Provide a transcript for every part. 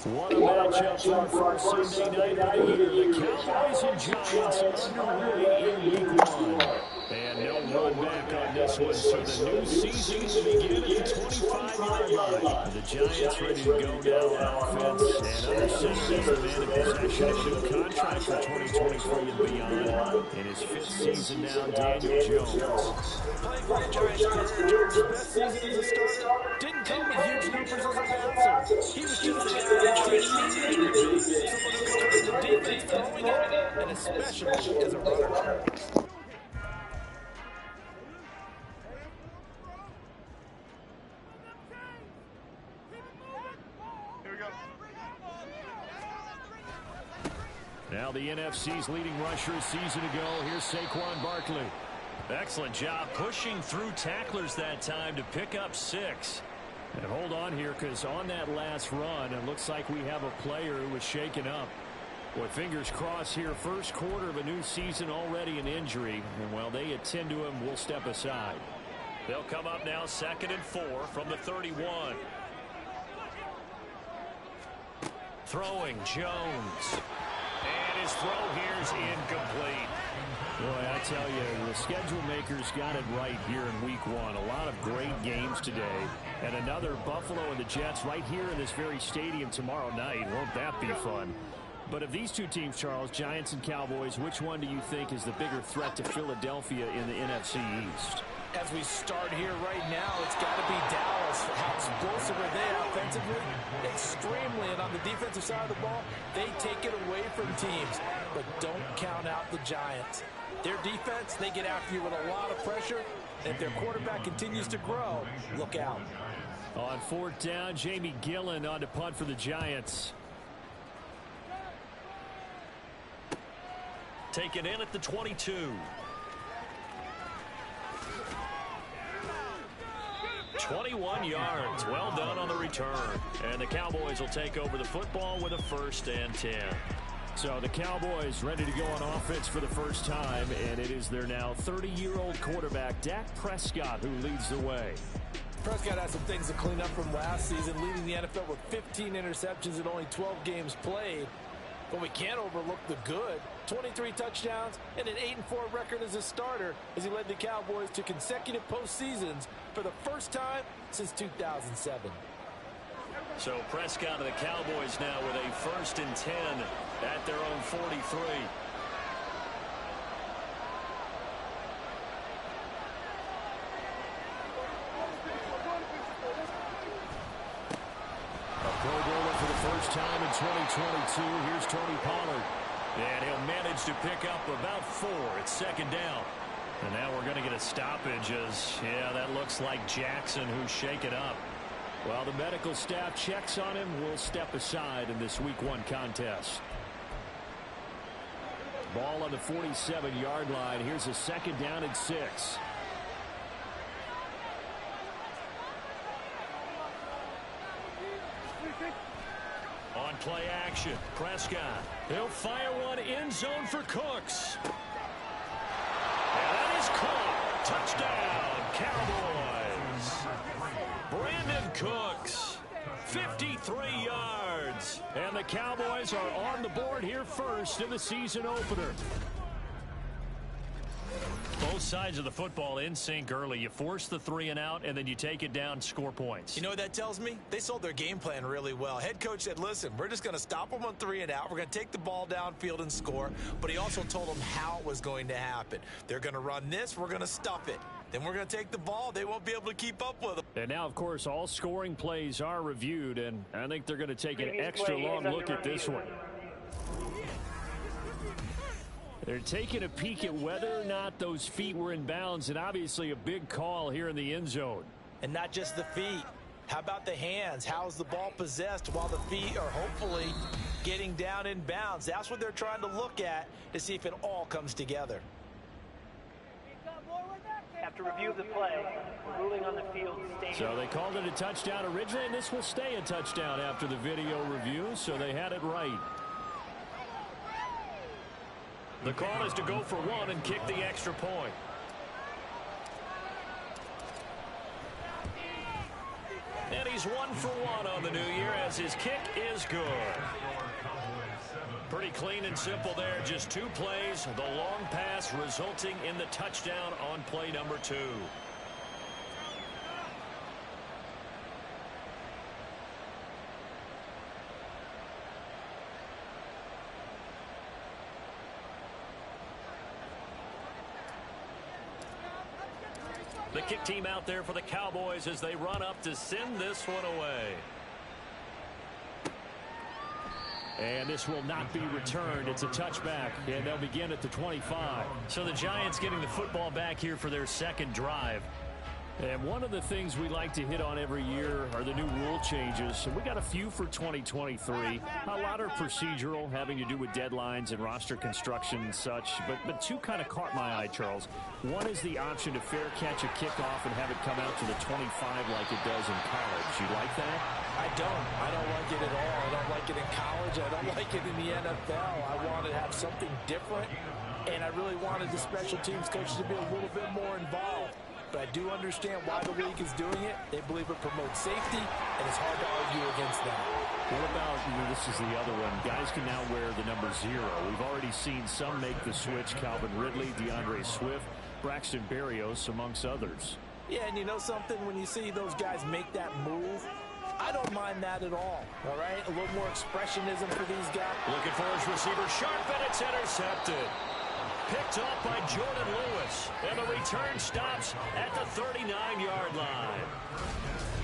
What a matchup for the first Sunday night of the year. The Cowboys and Giants underway in Week 1. And no run back on this one, so the new season will begin at the 25-yard line. The Giants ready to go now on offense, and under center is the man in possession of a new contract for 2023 and beyond. In his fifth season now, Daniel Jones. Playing for the Giants' career, Jones' best season as a starter didn't come with huge numbers as a bouncer. He was just the guy that team needed him to be. Someone who could trust the defense throwing at him, and especially as a runner. Now the NFC's leading rusher a season ago. Here's Saquon Barkley. Excellent job pushing through tacklers that time to pick up 6. And hold on here, because on that last run, it looks like we have a player who was shaken up. Boy, fingers crossed here. First quarter of a new season, already an injury. And while they attend to him, we'll step aside. They'll come up now 2nd and 4 from the 31. Throwing Jones. And his throw here is incomplete. Boy, I tell you, the schedule makers got it right here in Week 1. A lot of great games today. And another Buffalo and the Jets right here in this very stadium tomorrow night. Won't that be fun? But of these two teams, Charles, Giants and Cowboys, which one do you think is the bigger threat to Philadelphia in the NFC East? As we start here right now, it's got to be Dallas. How explosive are they offensively? Extremely. And on the defensive side of the ball, they take it away from teams. But don't count out the Giants. Their defense, they get after you with a lot of pressure. And if their quarterback continues to grow, look out. On 4th down, Jamie Gillen on to punt for the Giants. Taken in at the 22. 21 yards. Well done on the return. And the Cowboys will take over the football with a 1st and 10. So the Cowboys ready to go on offense for the first time, and it is their now 30-year-old quarterback, Dak Prescott, who leads the way. Prescott has some things to clean up from last season, leading the NFL with 15 interceptions in only 12 games played. But we can't overlook the good. 23 touchdowns and an 8-4 record as a starter as he led the Cowboys to consecutive postseasons for the first time since 2007. So Prescott and the Cowboys now with a 1st and 10 at their own 43. Pro Bowler for the first time in 2022. Here's Tony Pollard. And he'll manage to pick up about 4 at 2nd down. And now we're going to get a stoppage as, yeah, that looks like Jackson who's shaken up. While the medical staff checks on him, we'll step aside in this Week 1 contest. Ball on the 47-yard line. Here's a 2nd down and 6. On play action, Prescott. He'll fire one end zone for Cooks. And that is caught. Touchdown, Cowboys. Brandon Cooks, 53 yards. And the Cowboys are on the board here first in the season opener. Both sides of the football in sync early. You force the 3 and out, and then you take it down, score points. You know what that tells me? They sold their game plan really well. Head coach said, listen, we're just going to stop them on 3 and out. We're going to take the ball downfield and score. But he also told them how it was going to happen. They're going to run this. We're going to stuff it. Then we're going to take the ball. They won't be able to keep up with them. And now, of course, all scoring plays are reviewed, and I think they're going to take an extra long look at this one. They're taking a peek at whether or not those feet were in bounds, and obviously a big call here in the end zone. And not just the feet. How about the hands? How's the ball possessed while the feet are hopefully getting down in bounds? That's what they're trying to look at to see if it all comes together. After review of the play, ruling on the field staying. So they called it a touchdown originally, and this will stay a touchdown after the video review, so they had it right. The call is to go for 1 and kick the extra point. And he he's 1 for 1 on the new year as his kick is good. Pretty clean and simple there. Just 2 plays. The long pass resulting in the touchdown on play number 2. The kick team out there for the Cowboys as they run up to send this one away. And this will not be returned. It's a touchback, and they'll begin at the 25. So the Giants getting the football back here for their second drive. And one of the things we like to hit on every year are the new rule changes. And we got a few for 2023. A lot are procedural, having to do with deadlines and roster construction and such. But 2 kind of caught my eye, Charles. One is the option to fair catch a kickoff and have it come out to the 25 like it does in college. You like that? I don't like it at all. I don't like it in college. I don't like it in the NFL. I want to have something different, and I really wanted the special teams coaches to be a little bit more involved. But I do understand why the league is doing it. They believe it promotes safety, and it's hard to argue against that. What about, this is the other one, guys can now wear the number 0. We've already seen some make the switch. Calvin Ridley, DeAndre Swift, Braxton Berrios, amongst others. Yeah, and you know something? When you see those guys make that move, I don't mind that at all right? A little more expressionism for these guys. Looking for his receiver sharp, and it's intercepted. Picked up by Jordan Lewis, and the return stops at the 39-yard line.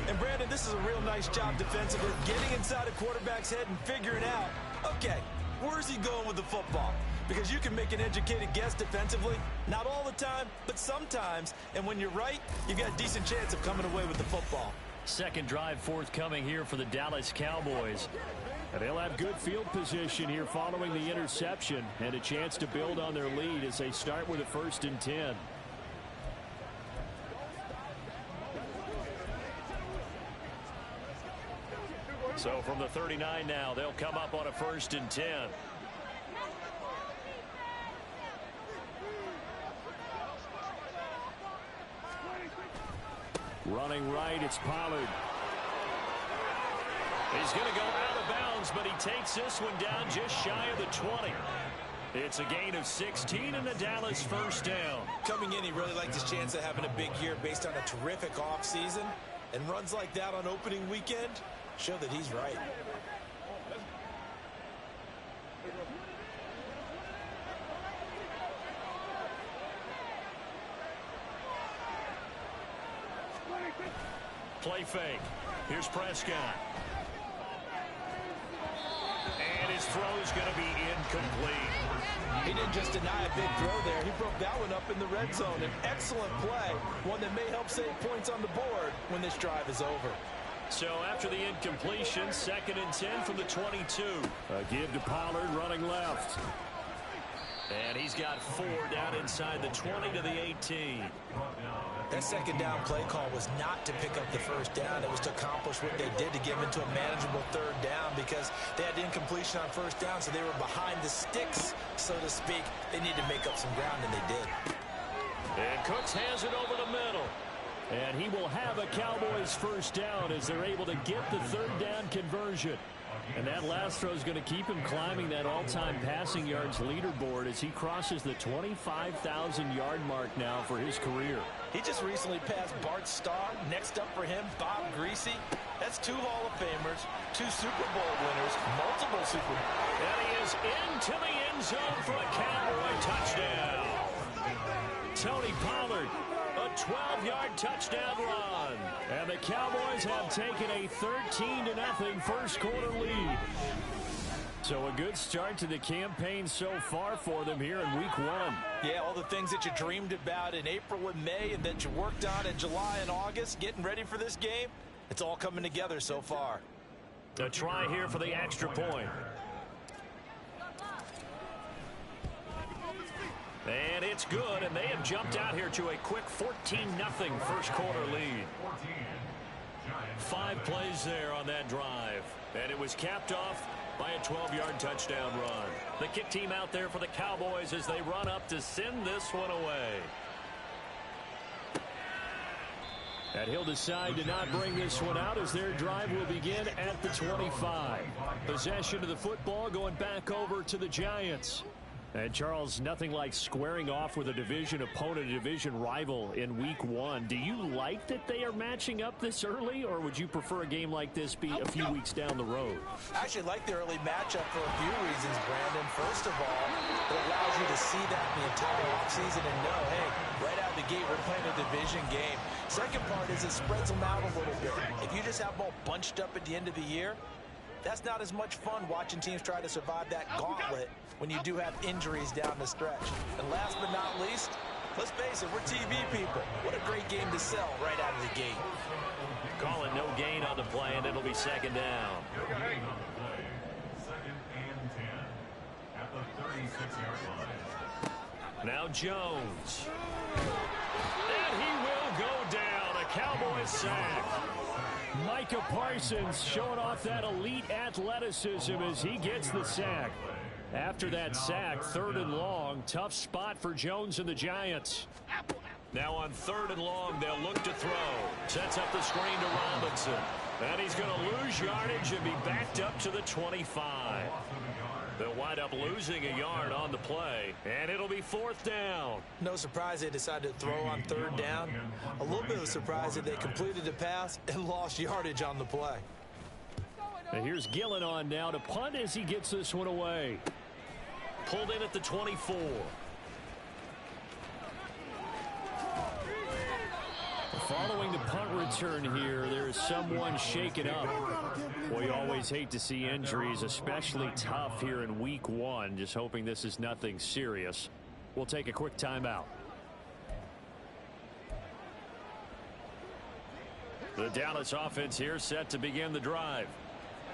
And Brandon, this is a real nice job defensively, getting inside a quarterback's head and figuring out, okay, where's he going with the football? Because you can make an educated guess defensively, not all the time, but sometimes. And when you're right, you've got a decent chance of coming away with the football. Second drive forthcoming here for the Dallas Cowboys. And they'll have good field position here following the interception and a chance to build on their lead as they start with a 1st and 10. So from the 39 now, they'll come up on a 1st and 10. Running right, it's Pollard. He's going to go out of bounds, but he takes this one down just shy of the 20. It's a gain of 16 and the Dallas 1st down. Coming in, he really liked his chance of having a big year based on a terrific offseason. And runs like that on opening weekend show that he's right. Play fake. Here's Prescott. And his throw's going to be incomplete. He didn't just deny a big throw there. He broke that one up in the red zone. An excellent play, one that may help save points on the board when this drive is over. So after the incompletion, 2nd and 10 from the 22. A give to Pollard running left. And he's got 4 down inside the 20 to the 18. That second down play call was not to pick up the 1st down. It was to accomplish what they did to get them into a manageable 3rd down because they had incompletion on 1st down, so they were behind the sticks, so to speak. They needed to make up some ground, and they did. And Cooks hands it over the middle. And he will have a Cowboys 1st down as they're able to get the 3rd down conversion. And that last throw is going to keep him climbing that all-time passing yards leaderboard as he crosses the 25,000-yard mark now for his career. He just recently passed Bart Starr. Next up for him, Bob Greasy. That's 2 Hall of Famers, 2 Super Bowl winners, multiple Super Bowl. And he is into the end zone for a Cowboy touchdown. Tony Pollard, a 12-yard touchdown run. And the Cowboys have taken a 13-0 first quarter lead. So a good start to the campaign so far for them here in week 1. Yeah, all the things that you dreamed about in April and May and that you worked on in July and August, getting ready for this game, it's all coming together so far. A try here for the extra point. And it's good, and they have jumped out here to a quick 14-0 first quarter lead. 5 plays there on that drive, and it was capped off by a 12-yard touchdown run. The kick team out there for the Cowboys as they run up to send this one away. And he'll decide to not bring this one out as their drive will begin at the 25. Possession of the football going back over to the Giants. And, Charles, nothing like squaring off with a division opponent, a division rival in Week 1. Do you like that they are matching up this early, or would you prefer a game like this be a few weeks down the road? I actually like the early matchup for a few reasons, Brandon. First of all, it allows you to see that the entire offseason and know, hey, right out of the gate, we're playing a division game. Second part is it spreads them out a little bit. If you just have them all bunched up at the end of the year, that's not as much fun watching teams try to survive that gauntlet when you do have injuries down the stretch. And last but not least, let's face it, we're TV people. What a great game to sell right out of the gate. Calling no gain on the play, and it'll be second down. Second and 10 at the 36-yard line. Now Jones. And he will go down. A Cowboys sack. Micah Parsons showing off that elite athleticism as he gets the sack. After that sack, 3rd and long, tough spot for Jones and the Giants. Now on 3rd and long, they'll look to throw. Sets up the screen to Robinson. And he's going to lose yardage and be backed up to the 25. They'll wind up losing a yard on the play, and it'll be 4th down. No surprise they decided to throw on 3rd down. A little bit of a surprise that they completed the pass and lost yardage on the play. And here's Gillen on now to punt as he gets this one away. Pulled in at the 24. Following the punt return here, there is someone shaken up. Well, you always hate to see injuries, especially tough here in Week 1. Just hoping this is nothing serious. We'll take a quick timeout. The Dallas offense here set to begin the drive.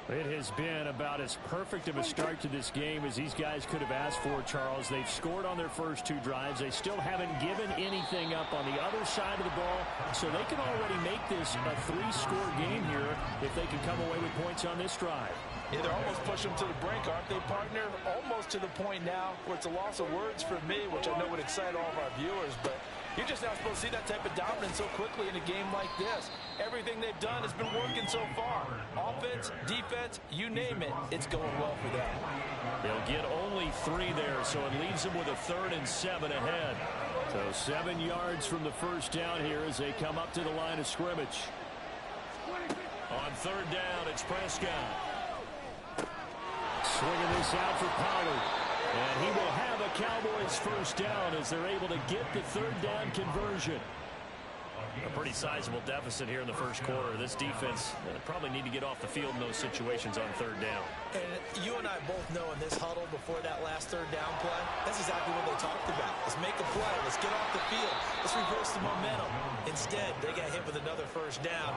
It has been about as perfect of a start to this game as these guys could have asked for, Charles. They've scored on their first 2 drives. They still haven't given anything up on the other side of the ball, so they can already make this a 3-score game here if they can come away with points on this drive. Yeah, they're almost pushing them to the brink, aren't they, partner? Almost to the point now where it's a loss of words for me, which I know would excite all of our viewers, but you're just not supposed to see that type of dominance so quickly in a game like this. Everything they've done has been working so far. Offense, defense, you name it, it's going well for them. They'll get only 3 there, so it leaves them with a 3rd and 7 ahead. So 7 yards from the first down here as they come up to the line of scrimmage. On 3rd down, it's Prescott. Swinging this out for Pollard. And he will have a Cowboys first down as they're able to get the 3rd down conversion. A pretty sizable deficit here in the first quarter. This defense probably need to get off the field in those situations on 3rd down. And you and I both know in this huddle before that last 3rd down play, that's exactly what they talked about. Let's make a play. Let's get off the field. Let's reverse the momentum. Instead, they got hit with another first down,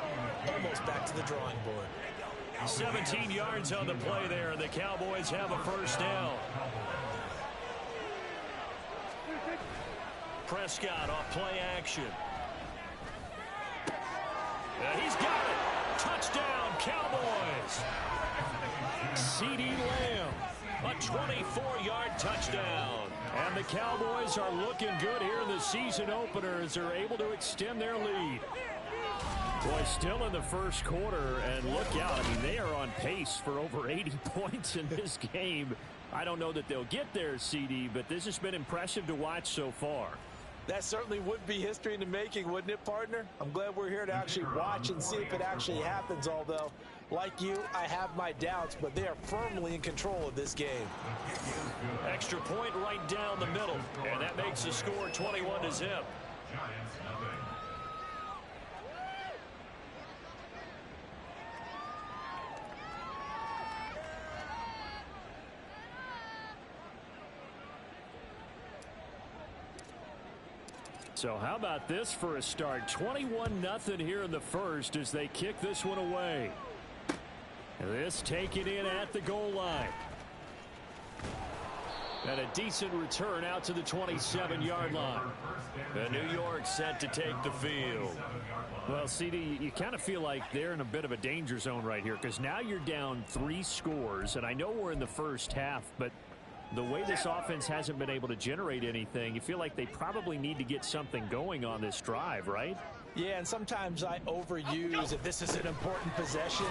almost back to the drawing board. 17 yards on the play there, and the Cowboys have a first down. Prescott off play action. He's got it. Touchdown, Cowboys. CeeDee Lamb, a 24-yard touchdown. And the Cowboys are looking good here in the season opener as they're able to extend their lead. Boy, still in the first quarter, and look out. I mean, they are on pace for over 80 points in this game. I don't know that they'll get there, CD, but this has been impressive to watch so far. That certainly would be history in the making, wouldn't it, partner? I'm glad we're here to actually watch and see if it actually happens, although, like you, I have my doubts, but they are firmly in control of this game. Extra point right down the middle, and that makes the score 21-0. So how about this for a start? 21-0 here in the first as they kick this one away. This taken in at the goal line. And a decent return out to the 27-yard line. And New York set to take the field. Well, CD, you kind of feel like they're in a bit of a danger zone right here because now you're down 3 scores. And I know we're in the first half, but the way this offense hasn't been able to generate anything, you feel like they probably need to get something going on this drive, right? Yeah, and sometimes I overuse if this is an important possession.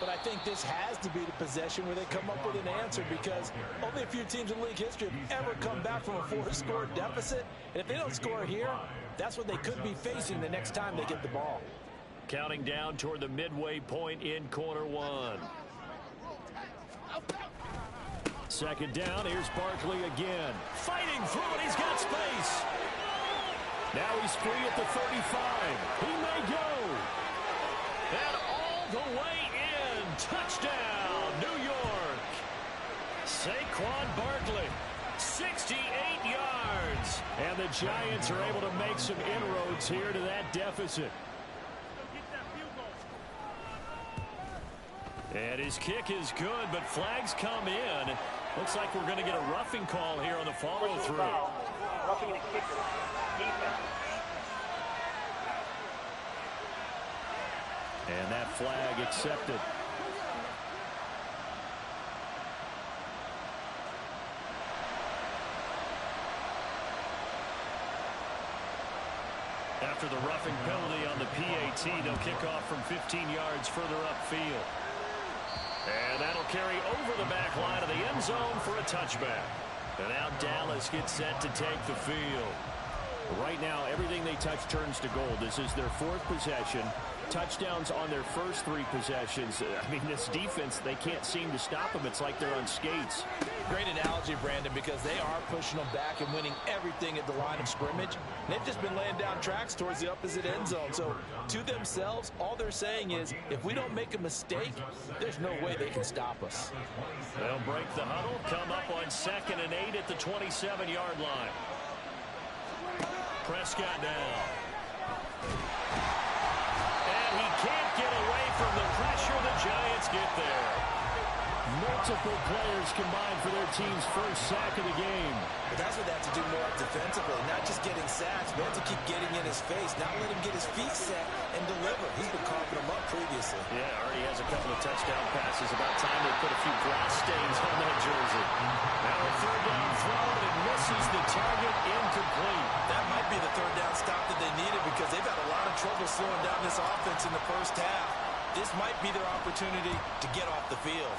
But I think this has to be the possession where they come up with an answer, because only a few teams in league history have ever come back from a 4-score deficit. And if they don't score here, that's what they could be facing the next time they get the ball. Counting down toward the midway point in quarter one. Second down, here's Barkley again. Fighting through it, he's got space. Now he's free at the 35. He may go. And all the way in. Touchdown, New York. Saquon Barkley, 68 yards. And the Giants are able to make some inroads here to that deficit. And his kick is good, but flags come in. Looks like we're going to get a roughing call here on the follow-through. Roughing the kicker. Defense. And that flag accepted. After the roughing penalty on the PAT, they'll kick off from 15 yards further upfield. And that'll carry over the back line of the end zone for a touchback. And now Dallas gets set to take the field. Right now, everything they touch turns to gold. This is their fourth possession. Touchdowns on their first three possessions. I mean, this defense, they can't seem to stop them. It's like they're on skates. Great analogy, Brandon, because they are pushing them back and winning everything at the line of scrimmage. And they've just been laying down tracks towards the opposite end zone. So to themselves, all they're saying is, if we don't make a mistake, there's no way they can stop us. They'll break the huddle, come up on 2nd and 8 at the 27-yard line. Prescott now. And he can't get away from the pressure. The Giants get there. Multiple players combined for their team's first sack of the game. But that's what they have to do more defensively, not just getting sacks, but have to keep getting in his face, not let him get his feet set and deliver. He's been coughing them up previously. Yeah, already has a couple of touchdown passes. About time they put a few grass stains on that jersey. Now a third down throw, and it misses the target, incomplete. That might be the third down stop that they needed, because they've had a lot of trouble slowing down this offense in the first half. This might be their opportunity to get off the field.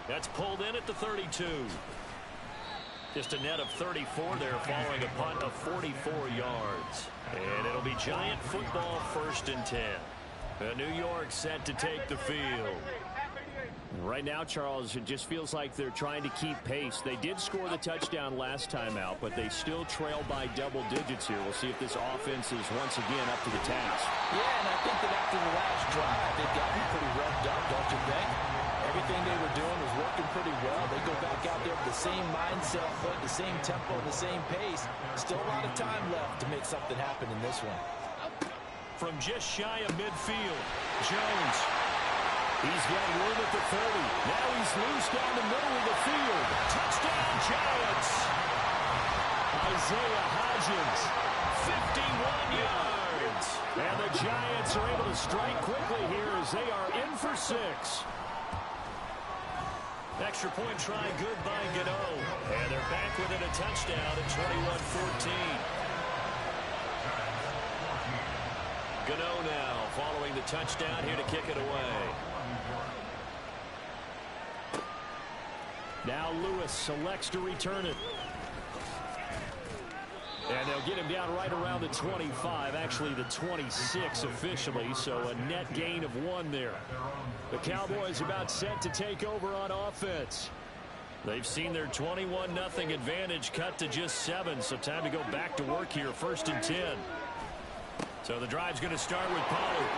That's pulled in at the 32. Just a net of 34 there following a punt of 44 yards. And it'll be Giant football 1st and 10. New York set to take the field. Right now, Charles, it just feels like they're trying to keep pace. They did score the touchdown last time out, but they still trail by double digits here. We'll see if this offense is once again up to the task. Yeah, and I think that after the last drive, they've gotten pretty revved up, don't you think? Everything they were doing was working pretty well. They go back out there with the same mindset, the same tempo, the same pace. Still a lot of time left to make something happen in this one. From just shy of midfield, Jones. He's got room at the 30. Now he's loose down the middle of the field. Touchdown, Giants! Isaiah Hodgins, 51 yards. And the Giants are able to strike quickly here as they are in for 6. Extra point try good by Gano. And they're back within a touchdown at 21-14. Gano now following the touchdown here to kick it away. Now Lewis selects to return it. And they'll get him down right around the 25, actually the 26 officially, so a net gain of 1 there. The Cowboys about set to take over on offense. They've seen their 21-0 advantage cut to just 7, so time to go back to work here, 1st and 10. So the drive's going to start with Pollard.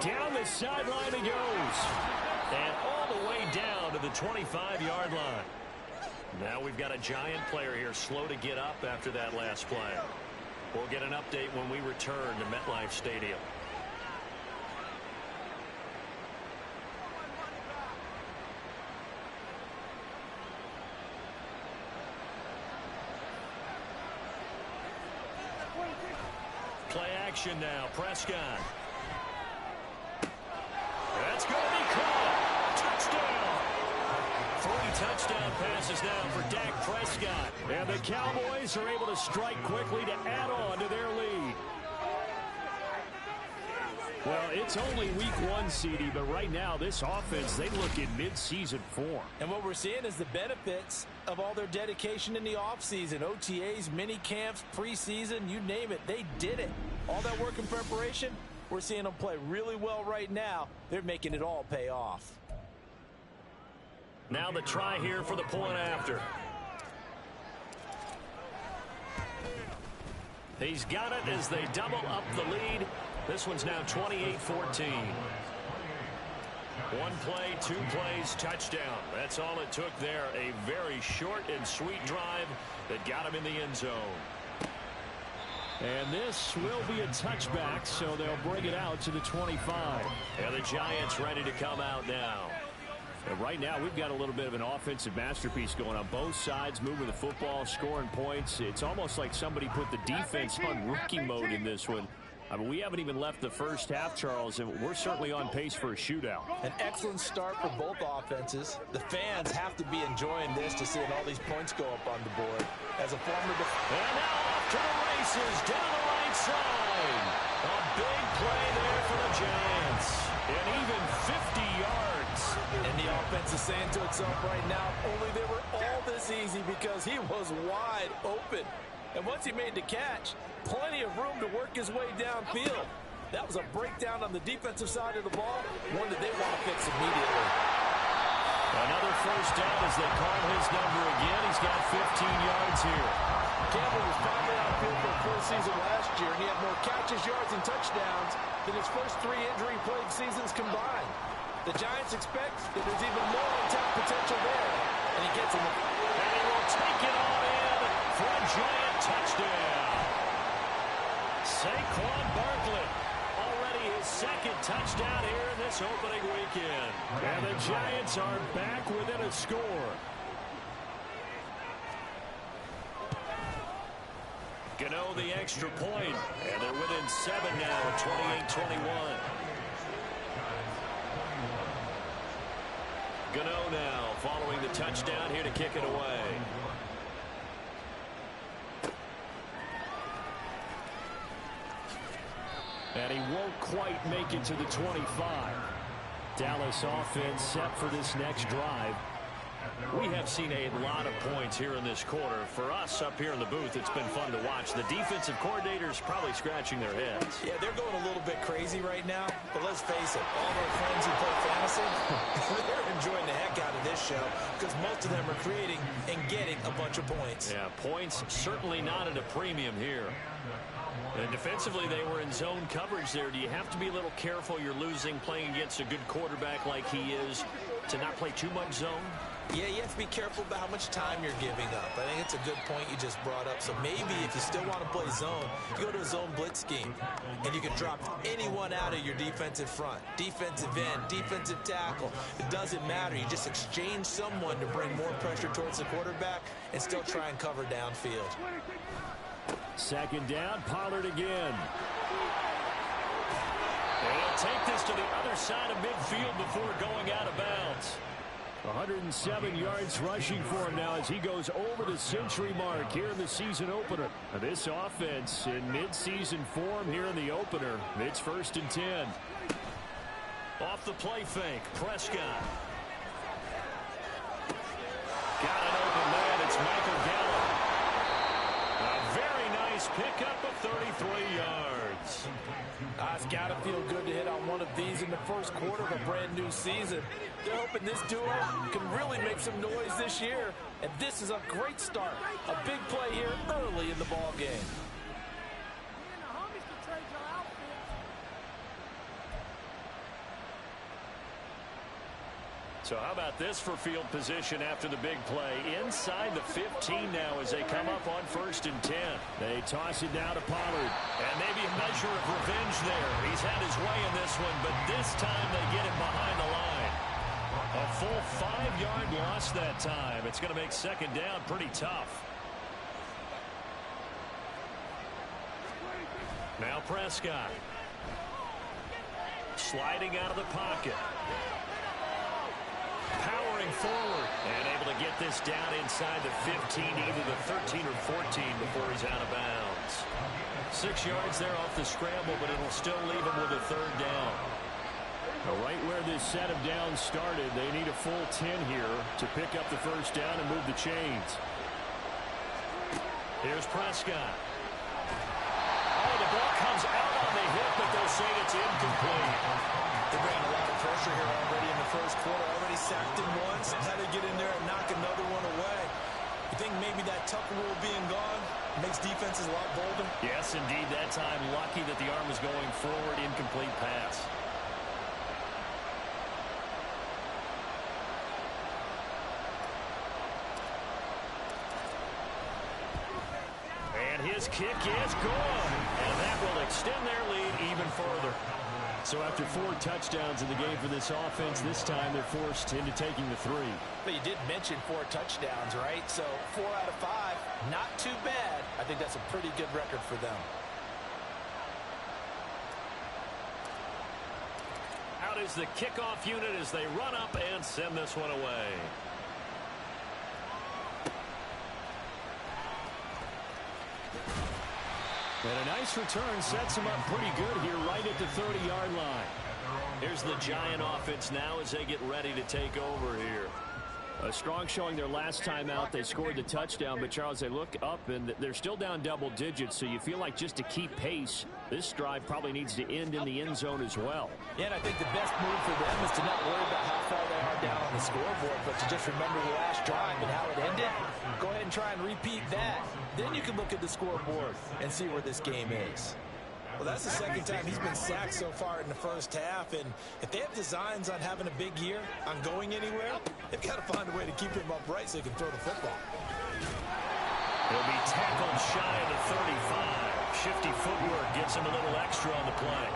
Down the sideline he goes. And all the way down to the 25-yard line. Now we've got a Giant player here slow to get up after that last play. We'll get an update when we return to MetLife Stadium. Play action now. Prescott. That's going to be caught. Touchdown. touchdown passes now for Dak Prescott. And the Cowboys are able to strike quickly to add on to their lead. Well, it's only week 1, CD, but right now this offense, they look in mid-season form. And what we're seeing is the benefits of all their dedication in the offseason. OTAs, mini camps, preseason, you name it, they did it. All that work in preparation, we're seeing them play really well right now. They're making it all pay off. Now the try here for the point after. He's got it as they double up the lead. This one's now 28-14. One play, 2 plays, touchdown. That's all it took there. A very short and sweet drive that got him in the end zone. And this will be a touchback, so they'll bring it out to the 25. And the Giants ready to come out now. And right now, we've got a little bit of an offensive masterpiece going on both sides, moving the football, scoring points. It's almost like somebody put the defense on rookie mode in this one. I mean, we haven't even left the first half, Charles, and we're certainly on pace for a shootout. An excellent start for both offenses. The fans have to be enjoying this to seeing all these points go up on the board. As a former and now off to the races down the right side. A big play there for the Giants. And even 50 yards. And the offense is saying to itself right now, only they were all this easy because he was wide open. And once he made the catch, plenty of room to work his way downfield. That was a breakdown on the defensive side of the ball, one that they want to fix immediately. Another first down as they call his number again. He's got 15 yards here. Campbell was finally on field for a full season last year, and he had more catches, yards, and touchdowns than his first 3 injury-plagued seasons combined. The Giants expect that there's even more untapped potential there, and he gets him. And he will take it all in for a Giant touchdown. Saquon Barkley, already his 2nd touchdown here in this opening weekend. And the Giants are back within a score. Gano the extra point, and they're within 7 now at 28-21. Gano now following the touchdown here to kick it away. And he won't quite make it to the 25. Dallas offense set for this next drive. We have seen a lot of points here in this quarter. For us up here in the booth, it's been fun to watch. The defensive coordinators probably scratching their heads. Yeah, they're going a little bit crazy right now. But let's face it, all of our friends who play fantasy, they're enjoying the heck out of this show because most of them are creating and getting a bunch of points. Yeah, points certainly not at a premium here. And defensively, they were in zone coverage there. Do you have to be a little careful? You're losing playing against a good quarterback like he is to not play too much zone? Yeah, you have to be careful about how much time you're giving up. I think it's a good point you just brought up. So maybe if you still want to play zone, you go to a zone blitz scheme, and you can drop anyone out of your defensive front. Defensive end, defensive tackle. It doesn't matter. You just exchange someone to bring more pressure towards the quarterback and still try and cover downfield. 2nd down, Pollard again. And he'll take this to the other side of midfield before going out of bounds. 107 yards rushing for him now as he goes over the century mark here in the season opener. Now this offense in mid-season form here in the opener. It's 1st and 10. Off the play fake, Prescott. Got an open man. It's Michael Gallup. A very nice pickup of 33 yards. It's got to feel good to hit on one of these in the first quarter of a brand new season. They're hoping this duo can really make some noise this year. And this is a great start. A big play here early in the ball game. So how about this for field position after the big play? Inside the 15 now as they come up on 1st and 10. They toss it down to Pollard. And maybe a measure of revenge there. He's had his way in this one, but this time they get him behind the line. A full 5-yard loss that time. It's going to make 2nd down pretty tough. Now Prescott. Sliding out of the pocket. Powering forward. And able to get this down inside the 15, either the 13 or 14 before he's out of bounds. 6 yards there off the scramble, but it'll still leave him with a third down. Right where this set of downs started, they need a full 10 here to pick up the first down and move the chains. Here's Prescott. Oh, the ball comes out on the hip, but they'll say it's incomplete. They're bringing a lot of pressure here already in the first quarter. Already sacked him once. Had to get in there and knock another one away. You think maybe that Tucker rule being gone makes defenses a lot bolder? Yes, indeed. That time, lucky that the arm was going forward. Incomplete pass. And his kick is good. And that will extend their lead even further. So after 4 touchdowns in the game for this offense, this time they're forced into taking the 3. But you did mention 4 touchdowns, right? So 4 out of 5, not too bad. I think that's a pretty good record for them. Out is the kickoff unit as they run up and send this one away. And a nice return sets him up pretty good here right at the 30-yard line. Here's the Giant offense now as they get ready to take over here. A strong showing their last time out. They scored the touchdown, but, Charles, they look up, and they're still down double digits, so you feel like just to keep pace, this drive probably needs to end in the end zone as well. Yeah, and I think the best move for them is to not worry about how far they are down on the scoreboard, but to just remember the last drive and how it ended. Go ahead and try and repeat that. Then you can look at the scoreboard and see where this game is. Well, that's the second time he's been sacked so far in the first half, and if they have designs on having a big year, on going anywhere, they've got to find a way to keep him upright so he can throw the football. He'll be tackled shy of the 35. Shifty footwork gets him a little extra on the play.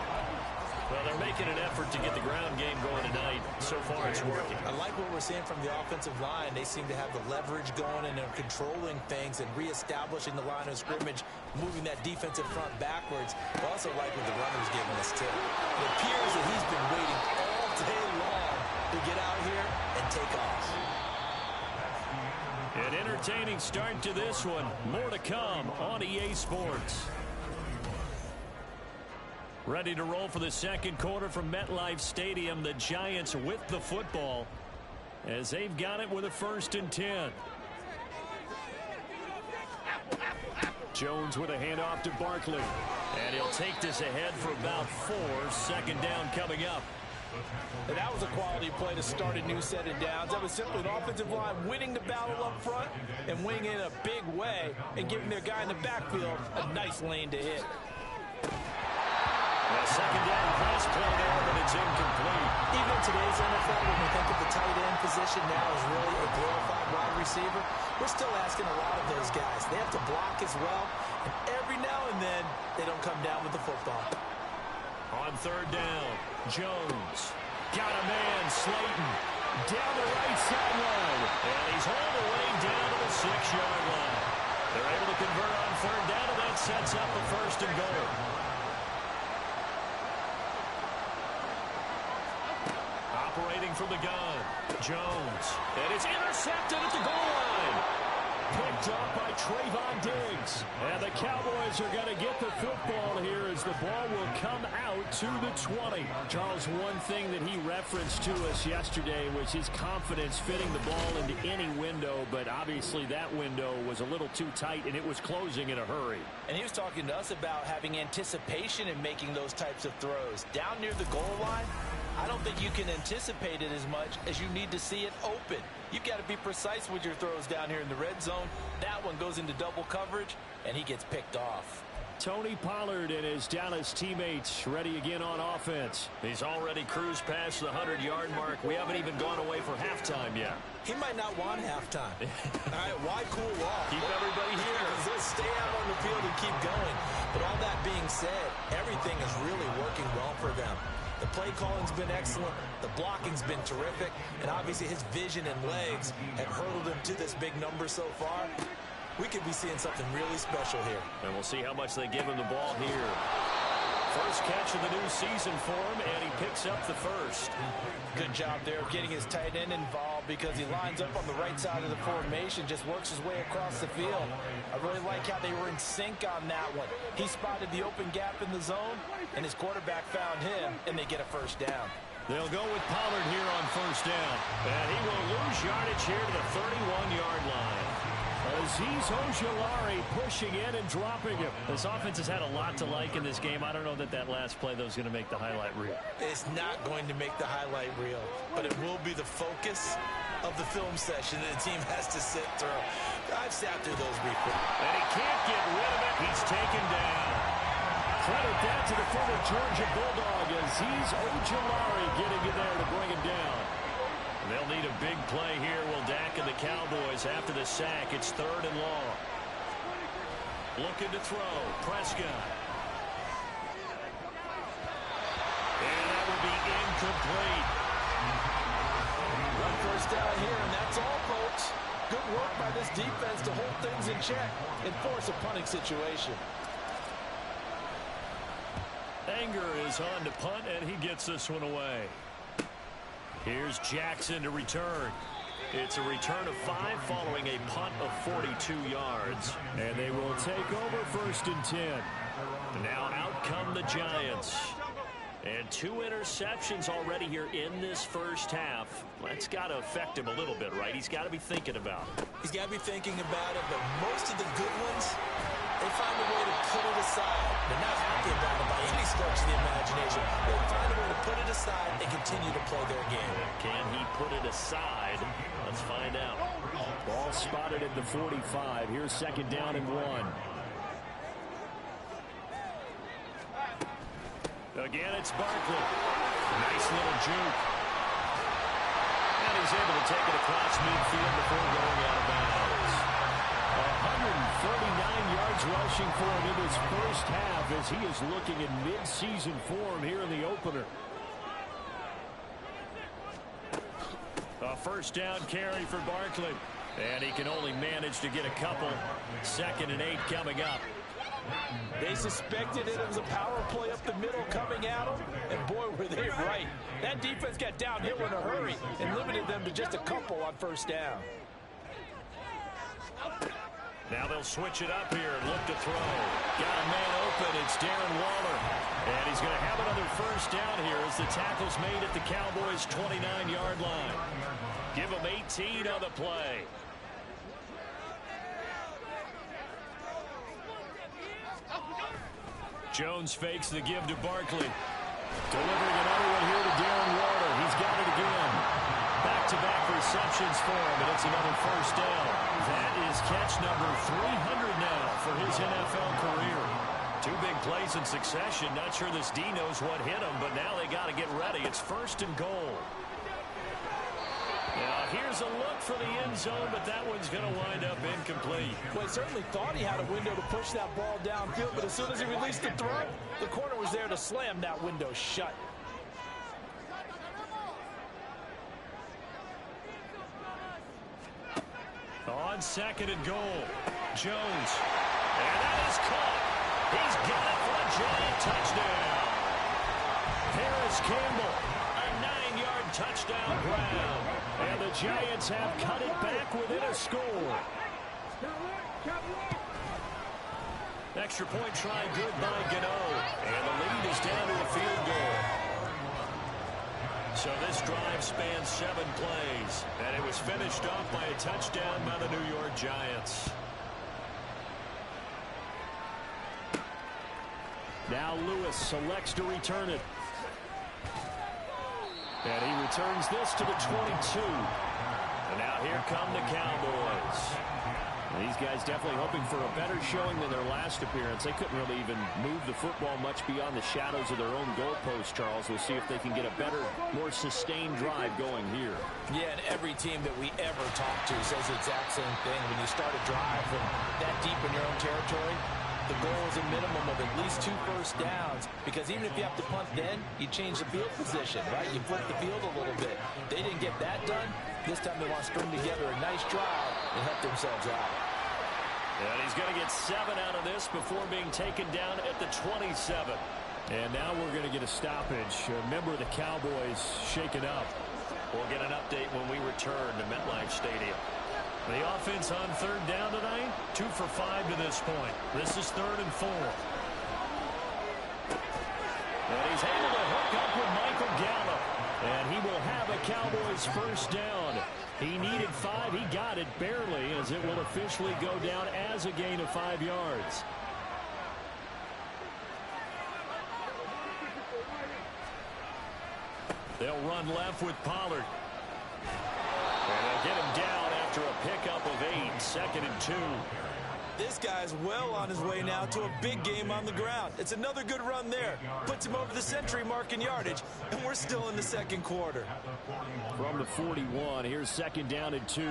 Well, they're making an effort to get the ground game going tonight. So far, it's working. I like what we're seeing from the offensive line. They seem to have the leverage going, and they're controlling things and reestablishing the line of scrimmage, moving that defensive front backwards. I also like what the runner's giving us, too. It appears that he's been waiting all day long to get out here and take off. An entertaining start to this one. More to come on EA Sports. Ready to roll for the second quarter from MetLife Stadium. The Giants with the football as they've got it with a 1st and 10. Jones with a handoff to Barkley. And he'll take this ahead for about 4. 2nd down coming up. And that was a quality play to start a new set of downs. That was simply an offensive line winning the battle up front and winning in a big way and giving their guy in the backfield a nice lane to hit. A 2nd down pass play there, but it's incomplete. Even in today's NFL, when we think of the tight end position now as really a glorified wide receiver, we're still asking a lot of those guys. They have to block as well, and every now and then, they don't come down with the football. On 3rd down, Jones. Got a man, Slayton. Down the right sideline. And he's all the way down to the 6-yard line. They're able to convert on 3rd down, and that sets up a 1st and goal. Operating from the gun, Jones. And it's intercepted at the goal line. Picked up by Trayvon Diggs. And the Cowboys are going to get the football here as the ball will come out to the 20. Charles, one thing that he referenced to us yesterday was his confidence fitting the ball into any window, but obviously that window was a little too tight and it was closing in a hurry. And he was talking to us about having anticipation in making those types of throws. Down near the goal line, I don't think you can anticipate it as much as you need to see it open. You've got to be precise with your throws down here in the red zone. That one goes into double coverage, and he gets picked off. Tony Pollard and his Dallas teammates ready again on offense. He's already cruised past the 100-yard mark. We haven't even gone away for halftime yet. He might not want halftime. All right, why cool off? Keep everybody here. Just stay out on the field and keep going. But all that being said, everything is really working well for them. The play calling's been excellent. The blocking's been terrific. And obviously his vision and legs have hurdled him to this big number so far. We could be seeing something really special here. And we'll see how much they give him the ball here. First catch of the new season for him, and he picks up the first. Good job there of getting his tight end involved because he lines up on the right side of the formation, just works his way across the field. I really like how they were in sync on that one. He spotted the open gap in the zone, and his quarterback found him, and they get a first down. They'll go with Pollard here on first down, and he will lose yardage here to the 31-yard line. Azeez Ojulari pushing in and dropping him. This offense has had a lot to like in this game. I don't know that last play, though, is going to make the highlight reel. It's not going to make the highlight reel, but it will be the focus of the film session that the team has to sit through. I've sat through those before. And he can't get rid of it. He's taken down. Credit that to the former Georgia Bulldog, Azeez Ojulari getting in there to bring him down. They'll need a big play here, will Dak and the Cowboys after the sack. It's 3rd and long. Looking to throw. Prescott. And that will be incomplete. One first down here, and that's all, folks. Good work by this defense to hold things in check and force a punting situation. Anger is on to punt, and he gets this one away. Here's Jackson to return. It's a return of 5 following a punt of 42 yards. And they will take over 1st and 10. Now out come the Giants. And 2 interceptions already here in this first half. That's got to affect him a little bit, right? He's got to be thinking about it. He's got to be thinking about it, but most of the good ones, they find a way to put it aside. They're not happy about it by any stretch of the imagination. They find a way to put it aside and continue to play their game. Can he put it aside? Let's find out. Ball spotted at the 45. Here's 2nd down and 1. Again, it's Barkley. Nice little juke. And he's able to take it across midfield before going out of bounds. 139 yards rushing for him in his first half as he is looking in mid-season form here in the opener. A first down carry for Barkley. And he can only manage to get a couple. 2nd and 8 coming up. They suspected it was a power play up the middle coming at them, and boy, were they right. That defense got downhill in a hurry and limited them to just a couple on first down. Now they'll switch it up here and look to throw. Got a man open. It's Darren Waller. And he's going to have another first down here as the tackle's made at the Cowboys' 29-yard line. Give him 18 on the play. Jones fakes the give to Barkley. Delivering another one here to Darren Waller. He's got it again. Back-to-back receptions for him, and it's another first down. That is catch number 300 now for his NFL career. 2 big plays in succession. Not sure this D knows what hit him, but now they got to get ready. It's 1st and goal. Now, here's a look for the end zone, but that one's going to wind up incomplete. Well, he certainly thought he had a window to push that ball downfield, but as soon as he released the throw, the corner was there to slam that window shut. On 2nd and goal, Jones. And that is caught. He's got it for a giant touchdown. Harris Campbell, a 9-yard touchdown grab. And the Giants have cut it back within a score. Extra point try good by Gano. And the lead is down to a field goal. So this drive spans 7 plays. And it was finished off by a touchdown by the New York Giants. Now Lewis selects to return it. And he returns this to the 22. And now here come the Cowboys. And these guys definitely hoping for a better showing than their last appearance. They couldn't really even move the football much beyond the shadows of their own goalpost, Charles. We'll see if they can get a better, more sustained drive going here. Yeah, and every team that we ever talk to says the exact same thing. When you start a drive from that deep in your own territory, the goal is a minimum of at least 2 first downs, because even if you have to punt then, you change the field position, right? You flip the field a little bit. They didn't get that done. This time they want to string together a nice drive and help themselves out. And he's going to get 7 out of this before being taken down at the 27. And now we're going to get a stoppage. A member of the Cowboys shaken up. We'll get an update when we return to MetLife Stadium. The offense on third down tonight, 2 for 5 to this point. This is 3rd and 4. And he's able to hook up with Michael Gallup. And he will have a Cowboys first down. He needed 5. He got it barely, as it will officially go down as a gain of 5 yards. They'll run left with Pollard. And they'll get him down after a pickup of 8, 2nd and 2. This guy's well on his way now to a big game on the ground. It's another good run there. Puts him over the century mark in yardage, and we're still in the second quarter. From the 41, here's 2nd down and 2.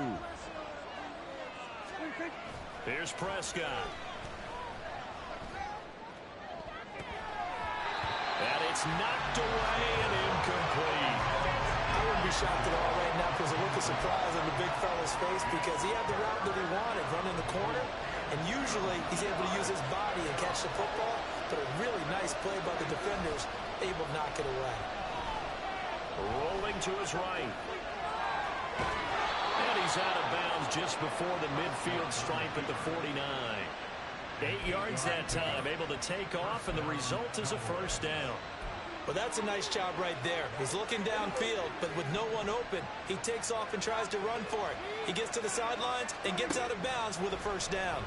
Here's Prescott. And it's knocked away and incomplete. I wouldn't be shocked at all right now because a look of surprise on the big fella's face, because he had the route that he wanted, running the corner. And usually he's able to use his body and catch the football, but a really nice play by the defenders, able to knock it away. Rolling to his right. And he's out of bounds just before the midfield stripe at the 49. 8 yards that time, able to take off, and the result is a first down. Well, that's a nice job right there. He's looking downfield, but with no one open, he takes off and tries to run for it. He gets to the sidelines and gets out of bounds with a first down.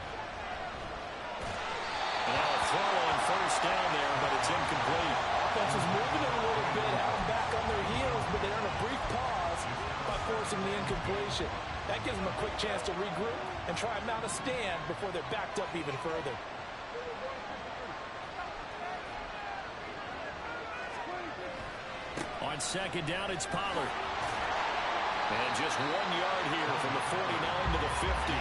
Now a throw on first down there, but it's incomplete. Offense is moving it a little bit, have them back on their heels, but they earn a brief pause by forcing the incompletion. That gives them a quick chance to regroup and try and mount a stand before they're backed up even further. On 2nd down, it's Pollard. And just 1 yard here from the 49 to the 50.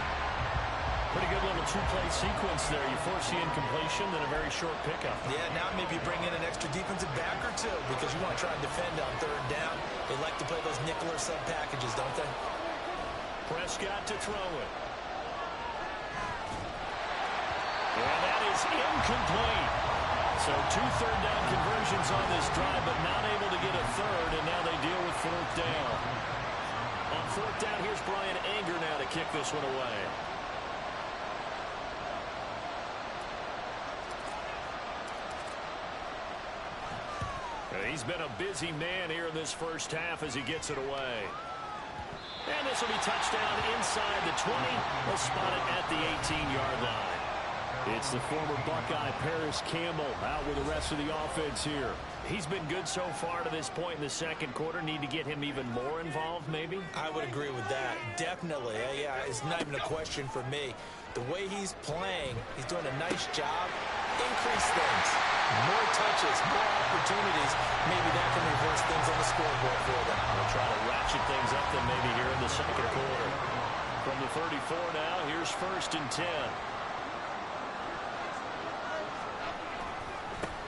Pretty good little two-play sequence there. You force the incompletion, then a very short pickup. Yeah, now maybe you bring in an extra defensive back or two because you want to try and defend on 3rd down. They like to play those nickel or sub packages, don't they? Prescott to throw it. And that is incomplete. So 2 third down conversions on this drive, but not able to get a third, and now they deal with 4th down. On 4th down, here's Brian Anger now to kick this one away. He's been a busy man here in this first half as he gets it away. And this will be touchdown inside the 20. They'll spot it at the 18-yard line. It's the former Buckeye Paris Campbell out with the rest of the offense here. He's been good so far to this point in the second quarter. Need to get him even more involved, maybe? I would agree with that. Definitely. Yeah, it's not even a question for me. The way he's playing, he's doing a nice job. Increase things. More touches, more opportunities. Maybe that can reverse things on the scoreboard for them. We'll try to ratchet things up then maybe here in the second quarter. From the 34 now, here's 1st and 10.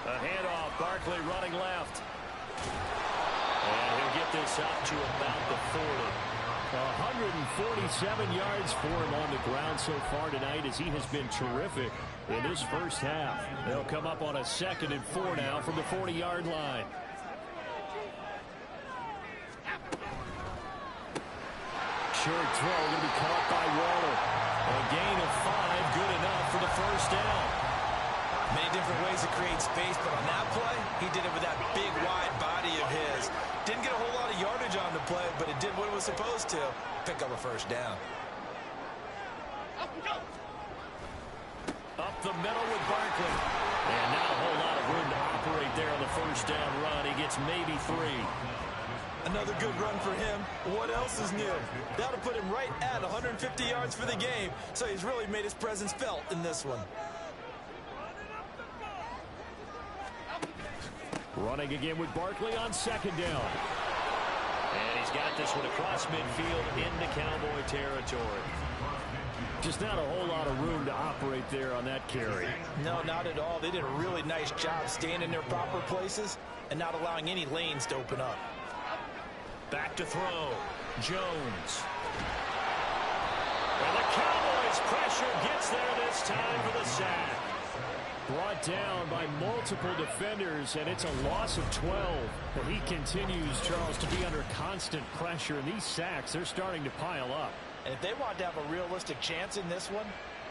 A handoff, Barkley running left. And he'll get this up to about the 40. 147 yards for him on the ground so far tonight, as he has been terrific in this first half. They'll come up on a 2nd and 4 now from the 40-yard line. Short throw going to be caught by Waller. A gain of 5, good enough for the first down. Many different ways to create space, but on that play, he did it with that big, wide body of his. Didn't get a whole lot of yardage on the play, but it did what it was supposed to. Pick up a first down. Up the middle with Barkley. And not a whole lot of room to operate there on the first down run. He gets maybe 3. Another good run for him. What else is new? That'll put him right at 150 yards for the game, so he's really made his presence felt in this one. Running again with Barkley on 2nd down. And he's got this one across midfield into Cowboy territory. Just not a whole lot of room to operate there on that carry. No, not at all. They did a really nice job staying in their proper places and not allowing any lanes to open up. Back to throw. Jones. And the Cowboys pressure gets there this time for the sack. Brought down by multiple defenders, and it's a loss of 12. But he continues, Charles, to be under constant pressure, and these sacks, they're starting to pile up. And if they want to have a realistic chance in this one,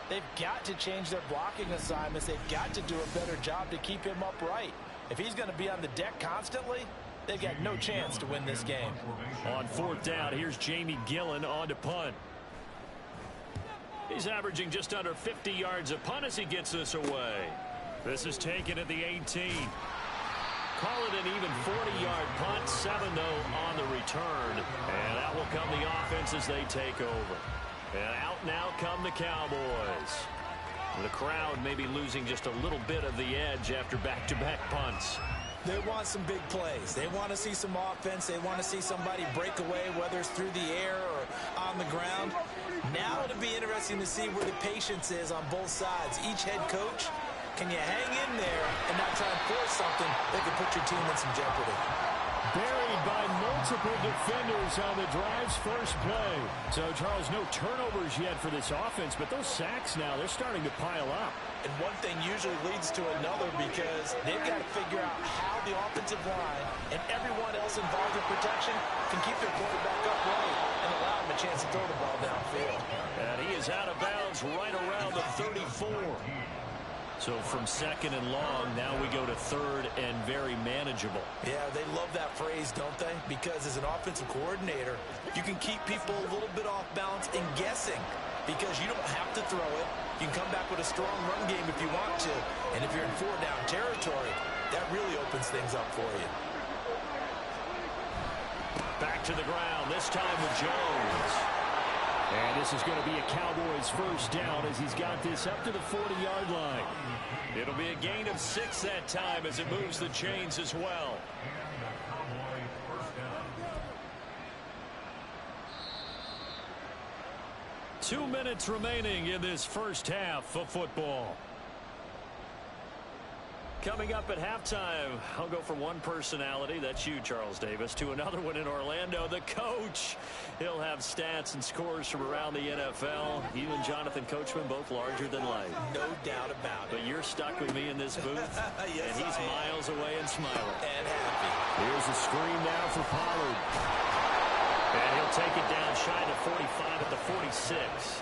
they've got to change their blocking assignments. They've got to do a better job to keep him upright. If he's going to be on the deck constantly, they've got no chance to win this game. On fourth down, here's Jamie Gillen on to punt. He's averaging just under 50 yards a punt as he gets this away. This is taken at the 18. Call it an even 40-yard punt, 7-0 on the return. And out will come the offense as they take over. And out now come the Cowboys. The crowd may be losing just a little bit of the edge after back-to-back punts. They want some big plays. They want to see some offense. They want to see somebody break away, whether it's through the air or on the ground. Now it'll be interesting to see where the patience is on both sides. Each head coach, can you hang in there and not try and force something that could put your team in some jeopardy? Buried by multiple defenders on the drive's first play. So, Charles, no turnovers yet for this offense, but those sacks now, they're starting to pile up. And one thing usually leads to another because they've got to figure out how the offensive line and everyone else involved in protection can keep their quarterback upright and allow him a chance to throw the ball downfield. And he is out of bounds right around the 34. So from second and long, now we go to third and very manageable. Yeah, they love that phrase, don't they? Because as an offensive coordinator, you can keep people a little bit off balance and guessing because you don't have to throw it. You can come back with a strong run game if you want to. And if you're in four-down territory, that really opens things up for you. Back to the ground, this time with Jones. And this is going to be a Cowboys first down as he's got this up to the 40-yard line. It'll be a gain of 6 that time as it moves the chains as well. 2 minutes remaining in this first half of football. Coming up at halftime, I'll go from one personality, that's you, Charles Davis, to another one in Orlando, the coach. He'll have stats and scores from around the NFL. You and Jonathan Coachman, both larger than life. No doubt about it. But you're stuck with me in this booth, yes, and he's miles away and smiling. And happy. Here's a screen now for Pollard. And he'll take it down shy of the 45 at the 46.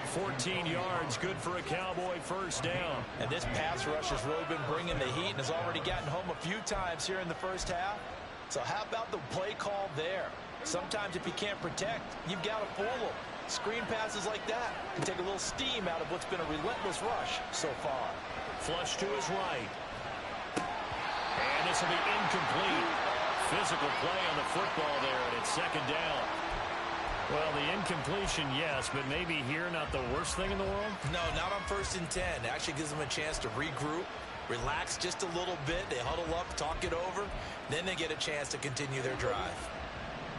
14 yards, good for a Cowboy first down. And this pass rush has really been bringing the heat and has already gotten home a few times here in the first half. So how about the play call there? Sometimes if you can't protect, you've got to fool them. Screen passes like that can take a little steam out of what's been a relentless rush so far. Flush to his right. And this will be incomplete. Physical play on the football there, and it's second down. Well, the incompletion, yes, but maybe here not the worst thing in the world? No, not on 1st and 10. It actually gives them a chance to regroup, relax just a little bit. They huddle up, talk it over. Then they get a chance to continue their drive.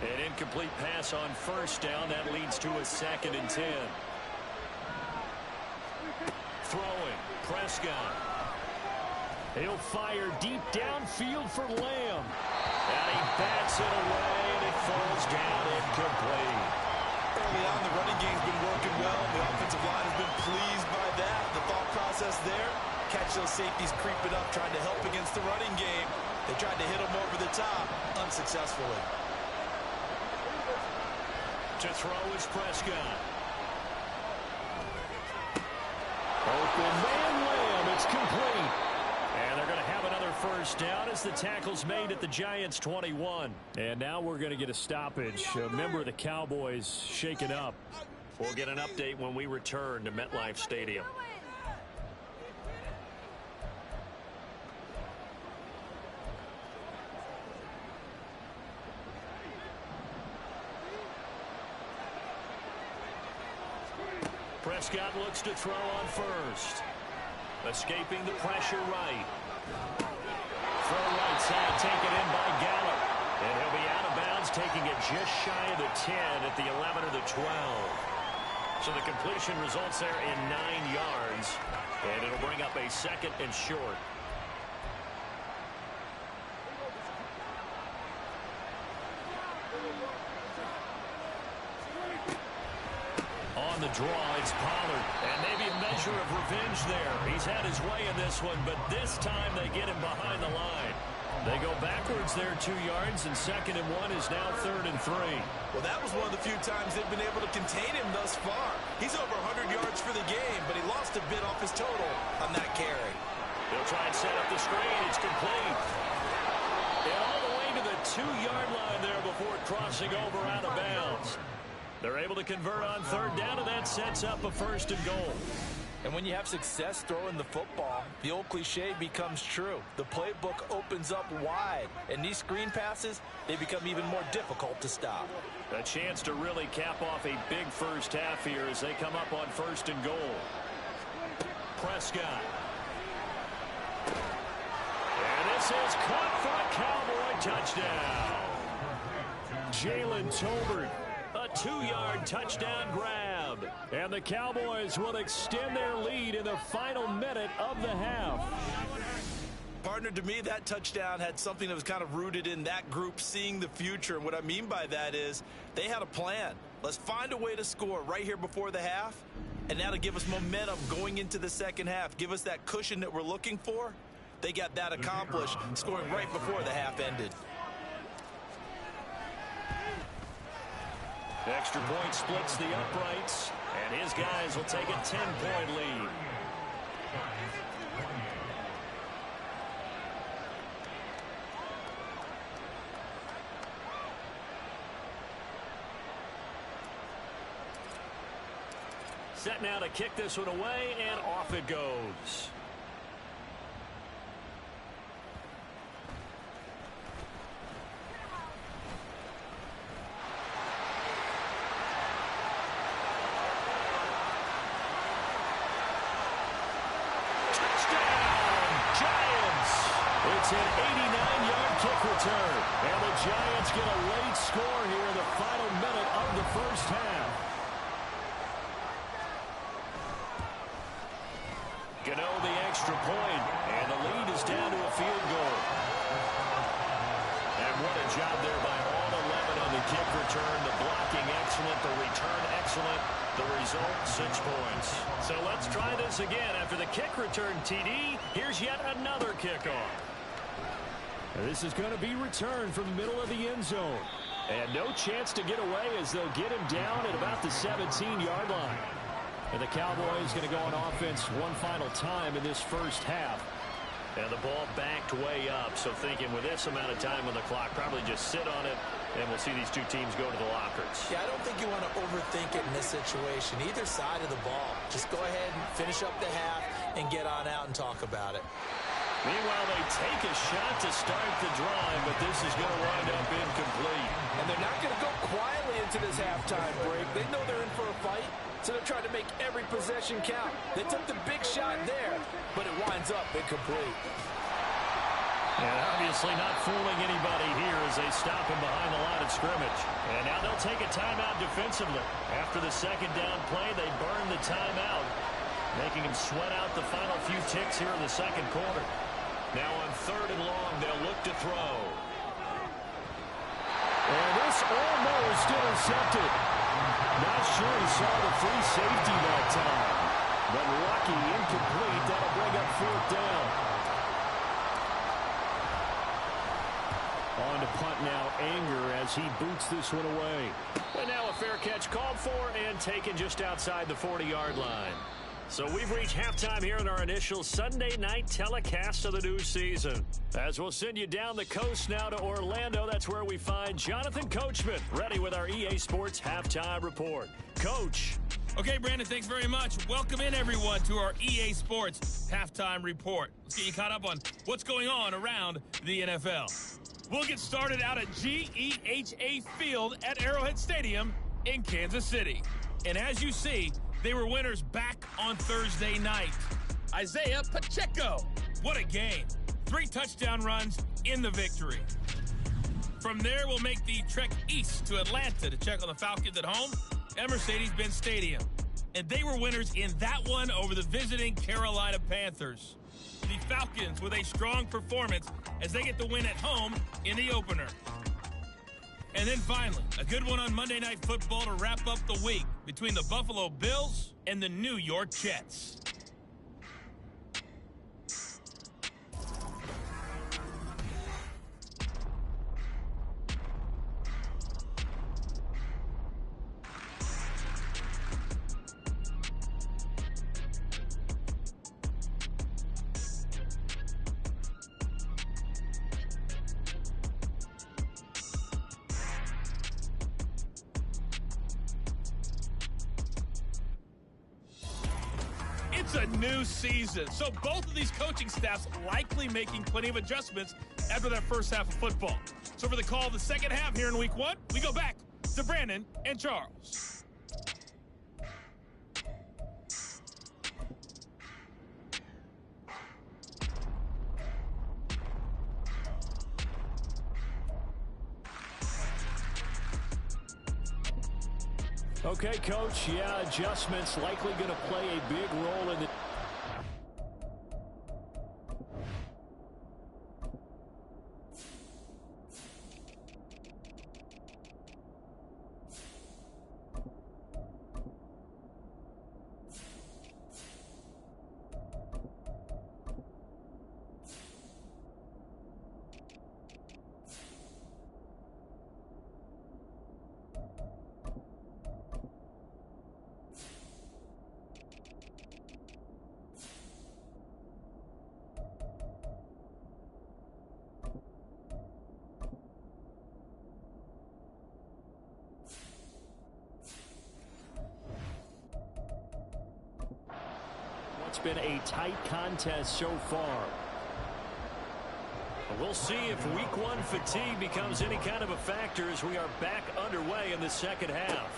An incomplete pass on first down. That leads to a 2nd and 10. Throwing, Prescott. He'll fire deep downfield for Lamb. And he bats it away, and it falls down incomplete. Early on, the running game's been working well. The offensive line has been pleased by that. The thought process there, catch those safeties creeping up, trying to help against the running game. They tried to hit them over the top, unsuccessfully. To throw is Prescott. Open man Lamb, it's complete. And they're going to have another first down as the tackle's made at the Giants' 21. And now we're going to get a stoppage. A member of the Cowboys shaken up. We'll get an update when we return to MetLife Stadium. Prescott looks to throw on first. Escaping the pressure right. Throw right side taken in by Gallup. And he'll be out of bounds, taking it just shy of the 10 at the 11 or the 12. So the completion results there in 9 yards. And it'll bring up a 2nd and short. On on the draw. It's Pollard. And maybe a measure of revenge there. He's had his way in this one, but this time they get him behind the line. They go backwards there 2 yards, and 2nd and 1 is now 3rd and 3. Well, that was one of the few times they've been able to contain him thus far. He's over 100 yards for the game, but he lost a bit off his total on that carry. They'll try and set up the screen. It's complete. And all the way to the 2-yard line there before crossing over out of bounds. They're able to convert on 3rd down, and that sets up a 1st and goal. And when you have success throwing the football, the old cliche becomes true. The playbook opens up wide, and these screen passes, they become even more difficult to stop. A chance to really cap off a big first half here as they come up on 1st and goal. Prescott. And this is caught for a Cowboy touchdown. Jalen Tolbert, a 2-yard touchdown grab. And the Cowboys will extend their lead in the final minute of the half. Partner, to me, that touchdown had something that was kind of rooted in that group seeing the future. And what I mean by that is they had a plan. Let's find a way to score right here before the half. And that'll give us momentum going into the second half. Give us that cushion that we're looking for. They got that accomplished, scoring right before the half ended. Extra point splits the uprights, and his guys will take a 10-point lead. Set now to kick this one away, and off it goes. It's an 89-yard kick return. And the Giants get a late score here in the final minute of the first half. Gano the extra point, and the lead is down to a field goal. And what a job there by all 11 on the kick return. The blocking excellent, the return excellent. The result, 6 points. So let's try this again. After the kick return, TD, here's yet another kickoff. This is going to be returned from the middle of the end zone. And no chance to get away as they'll get him down at about the 17-yard line. And the Cowboys going to go on offense one final time in this first half. And the ball backed way up. So thinking with this amount of time on the clock, probably just sit on it, and we'll see these two teams go to the lockers. Yeah, I don't think you want to overthink it in this situation. Either side of the ball. Just go ahead and finish up the half and get on out and talk about it. Meanwhile, they take a shot to start the drive, but this is going to wind up incomplete. And they're not going to go quietly into this halftime break. They know they're in for a fight, so they're trying to make every possession count. They took the big shot there, but it winds up incomplete. And obviously not fooling anybody here as they stop him behind the line of scrimmage. And now they'll take a timeout defensively. After the second down play, they burn the timeout, making him sweat out the final few ticks here in the second quarter. Now on 3rd and long, they'll look to throw. And this almost intercepted. Not sure he saw the free safety that time. But lucky, incomplete. That'll bring up 4th down. On to punt now, Anger as he boots this one away. And now a fair catch called for and taken just outside the 40-yard line. So we've reached halftime here in our initial Sunday night telecast of the new season. As we'll send you down the coast now to Orlando, that's where we find Jonathan Coachman, ready with our EA Sports Halftime Report. Coach. Okay, Brandon, thanks very much. Welcome in, everyone, to our EA Sports Halftime Report. Let's get you caught up on what's going on around the NFL. We'll get started out at GEHA Field at Arrowhead Stadium in Kansas City. And as you see, they were winners back on Thursday night. Isaiah Pacheco, what a game. 3 touchdown runs in the victory. From there, we'll make the trek east to Atlanta to check on the Falcons at home at Mercedes-Benz Stadium. And they were winners in that one over the visiting Carolina Panthers. The Falcons with a strong performance as they get the win at home in the opener. And then finally, a good one on Monday Night Football to wrap up the week between the Buffalo Bills and the New York Jets. It's a new season, so both of these coaching staffs likely making plenty of adjustments after that first half of football. So for the call of the second half here in week 1, we go back to Brandon and Charles. Okay, Coach, yeah, adjustments likely going to play a big role in the... It's been a tight contest so far. We'll see if week 1 fatigue becomes any kind of a factor as we are back underway in the second half.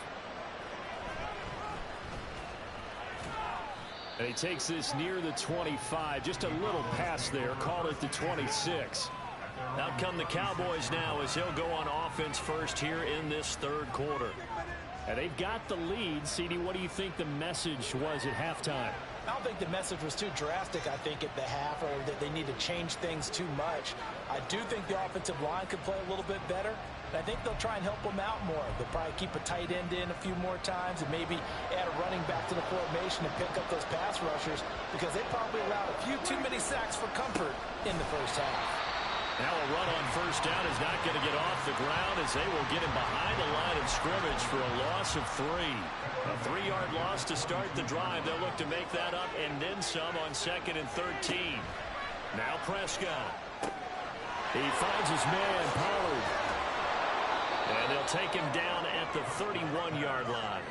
And he takes this near the 25, just a little pass there, call it the 26. Out come the Cowboys now as they'll go on offense first here in this third quarter. And they've got the lead. CD, what do you think the message was at halftime? I don't think the message was too drastic, I think, at the half, or that they need to change things too much. I do think the offensive line could play a little bit better. And I think they'll try and help them out more. They'll probably keep a tight end in a few more times and maybe add a running back to the formation and pick up those pass rushers, because they probably allowed a few too many sacks for comfort in the first half. Now a run on first down is not going to get off the ground as they will get him behind the line of scrimmage for a loss of 3. A 3-yard loss to start the drive. They'll look to make that up and then some on 2nd and 13. Now Prescott. He finds his man, Pollard. And they'll take him down at the 31-yard line.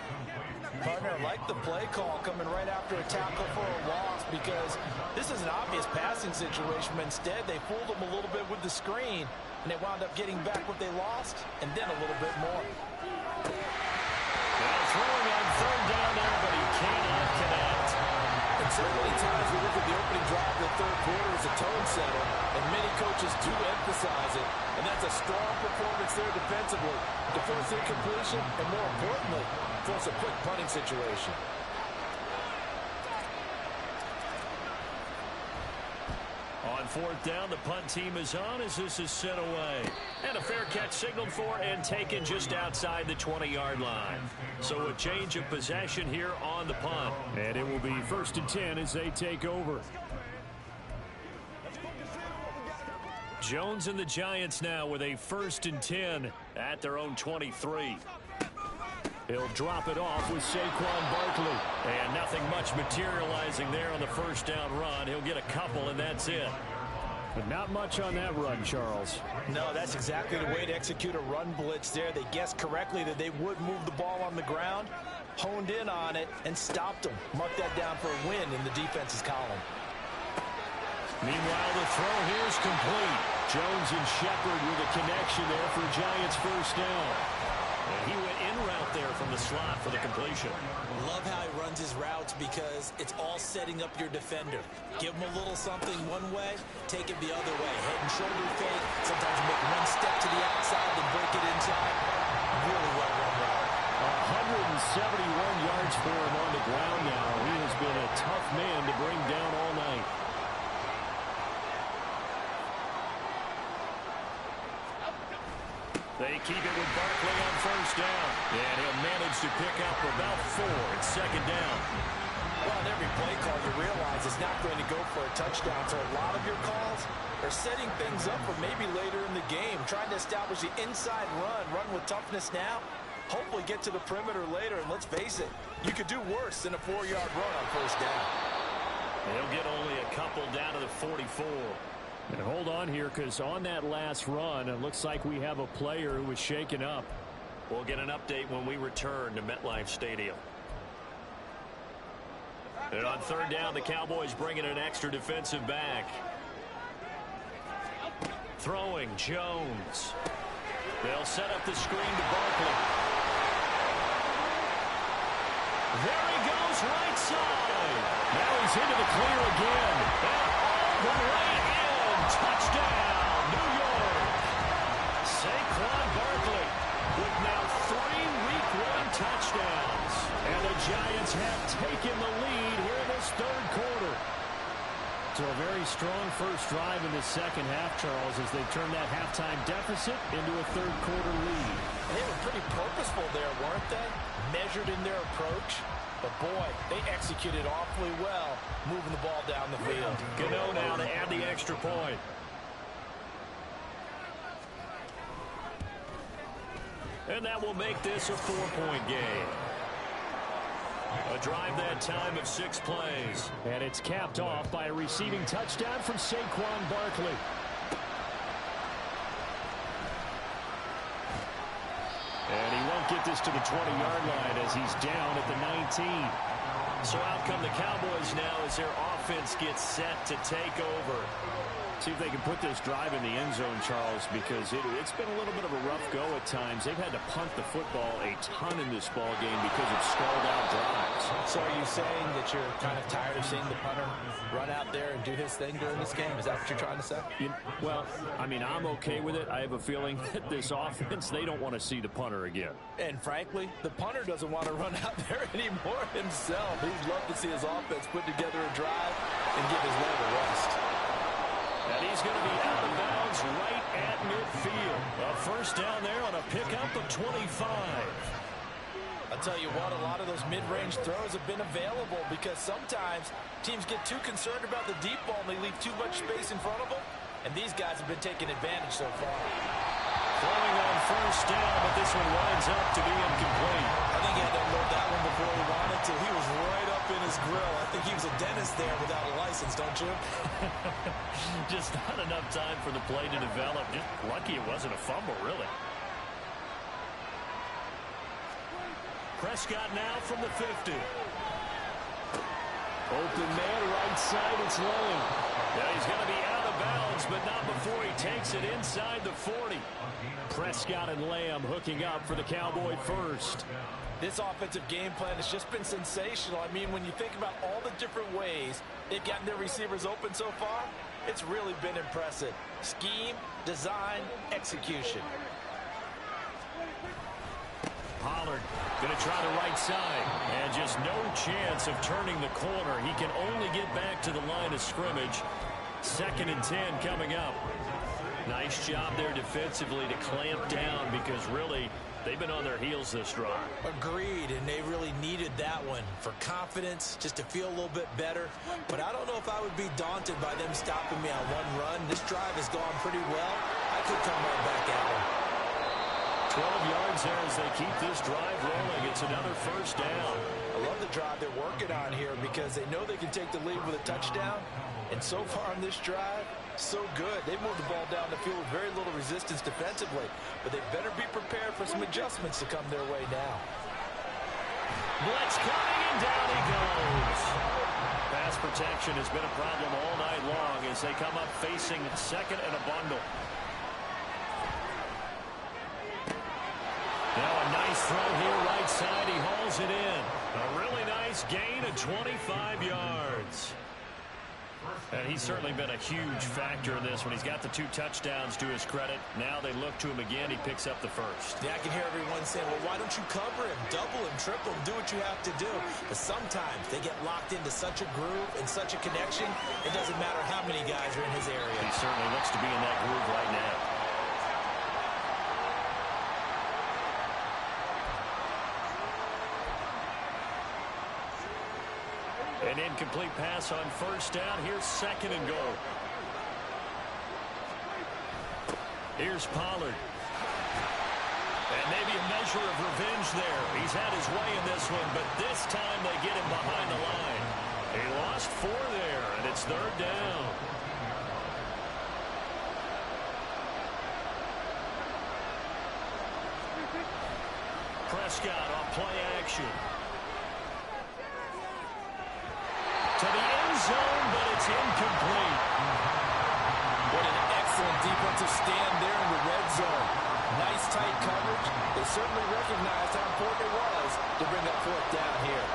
Partner, I like the play call coming right after a tackle for a loss, because this is an obvious passing situation, but instead they fooled them a little bit with the screen, and they wound up getting back what they lost and then a little bit more. Now throwing on third down there, but he cannot connect. And so many times we look at the opening drive of the third quarter as a tone setter, and many coaches do emphasize it, and that's a strong performance there defensively to force incompletion, and more importantly, force a quick punting situation. On 4th down, the punt team is on as this is sent away. And a fair catch signaled for and taken just outside the 20-yard line. So a change of possession here on the punt. And it will be 1st and 10 as they take over. Jones and the Giants now with a 1st and 10 at their own 23. He'll drop it off with Saquon Barkley. And nothing much materializing there on the first down run. He'll get a couple, and that's it. But not much on that run, Charles. No, that's exactly the way to execute a run blitz there. They guessed correctly that they would move the ball on the ground, honed in on it, and stopped them. Mark that down for a win in the defense's column. Meanwhile, the throw here is complete. Jones and Shepard with a connection there for Giants first down. And he went in route there from the slot for the completion. Love how he runs his routes, because it's all setting up your defender. Give him a little something one way, take it the other way. Head and shoulder fake. Sometimes you make one step to the outside, then break it inside. Really well run route. 171 yards for him on the ground now. He has been a tough man to bring down all night. They keep it with Barkley on first down. And he'll manage to pick up about 4. It's second down. Well, in every play call, you realize it's not going to go for a touchdown. So a lot of your calls are setting things up for maybe later in the game, trying to establish the inside run with toughness now, hopefully get to the perimeter later. And let's face it, you could do worse than a 4-yard run on first down. They'll get only a couple down to the 44. And hold on here, because on that last run, it looks like we have a player who was shaken up. We'll get an update when we return to MetLife Stadium. And on third down, the Cowboys bring in an extra defensive back. Throwing, Jones. They'll set up the screen to Barkley. There he goes, right side. Now he's into the clear again. And all the way in. Touchdown, New York. Saquon Barkley with now 3 Week 1 touchdowns. And the Giants have taken the lead here in this third quarter. So a very strong first drive in the second half, Charles, as they turn that halftime deficit into a third quarter lead. They were pretty purposeful there, weren't they? Measured in their approach. But, boy, they executed awfully well, moving the ball down the field. Gano now to add the extra point. And that will make this a 4-point game. A drive that time of 6 plays. And it's capped off by a receiving touchdown from Saquon Barkley. And he won't get this to the 20-yard line as he's down at the 19. So out come the Cowboys now as their offense gets set to take over. See if they can put this drive in the end zone, Charles, because it's been a little bit of a rough go at times. They've had to punt the football a ton in this ball game because of stalled-out drives. So are you saying that you're kind of tired of seeing the punter run out there and do his thing during this game? Is that what you're trying to say? Well, I mean, I'm okay with it. I have a feeling that this offense, they don't want to see the punter again. And frankly, the punter doesn't want to run out there anymore himself. He'd love to see his offense put together a drive and give his leg a rest. And he's going to be out of bounds right at midfield. A first down there on a pickup of 25. I'll tell you what, a lot of those mid-range throws have been available because sometimes teams get too concerned about the deep ball and they leave too much space in front of them. And these guys have been taking advantage so far. Throwing on first down, but this one winds up to be incomplete. I think he had to load that one before he wanted to. He was right up in his grill. I think he was a dentist there without a license, don't you? Just not enough time for the play to develop. Just lucky it wasn't a fumble, really. Prescott now from the 50. Open man, right side, it's Lamb. Yeah, he's going to be out of bounds, but not before he takes it inside the 40. Prescott and Lamb hooking up for the Cowboy first. This offensive game plan has just been sensational. I mean, when you think about all the different ways they've gotten their receivers open so far, it's really been impressive. Scheme, design, execution. Pollard going to try the right side. And just no chance of turning the corner. He can only get back to the line of scrimmage. 2nd and 10 coming up. Nice job there defensively to clamp down because really they've been on their heels this drive. Agreed, and they really needed that one for confidence, just to feel a little bit better. But I don't know if I would be daunted by them stopping me on one run. This drive has gone pretty well. I could come right back at them. 12 yards there as they keep this drive rolling. It's another first down. I love the drive they're working on here because they know they can take the lead with a touchdown. And so far on this drive, so good. They moved the ball down the field with very little resistance defensively. But they better be prepared for some adjustments to come their way now. Blitz coming, and down he goes. Pass protection has been a problem all night long as they come up facing second and a bundle. Now a nice throw here right side. He hauls it in. A really nice gain of 25 yards. And he's certainly been a huge factor in this one. He's got the 2 touchdowns to his credit. Now they look to him again. He picks up the first. Yeah, I can hear everyone saying, well, why don't you cover him, double him, triple him, do what you have to do. But sometimes they get locked into such a groove and such a connection, it doesn't matter how many guys are in his area. He certainly looks to be in that groove right now. An incomplete pass on first down. Here's second and goal. Here's Pollard. And maybe a measure of revenge there. He's had his way in this one, but this time they get him behind the line. He lost 4 there, and it's third down. Prescott on play action. To the end zone, but it's incomplete. What an excellent defensive stand there in the red zone. Nice tight coverage. They certainly recognized how important it was to bring up fourth down here.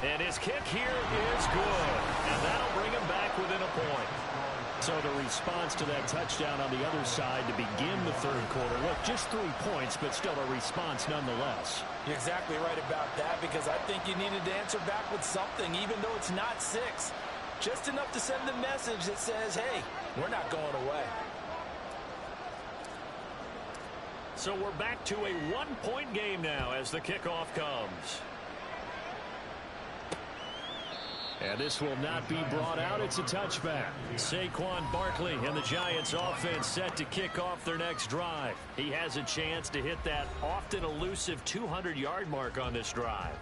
And his kick here is good. And that'll bring him back within a point. So the response to that touchdown on the other side to begin the third quarter. Look, just 3 points, but still a response nonetheless. You're exactly right about that, because I think you needed to answer back with something, even though it's not 6. Just enough to send the message that says, hey, we're not going away. So we're back to a 1-point game now as the kickoff comes. And this will not be brought out. It's a touchback. Saquon Barkley and the Giants offense set to kick off their next drive. He has a chance to hit that often elusive 200-yard mark on this drive.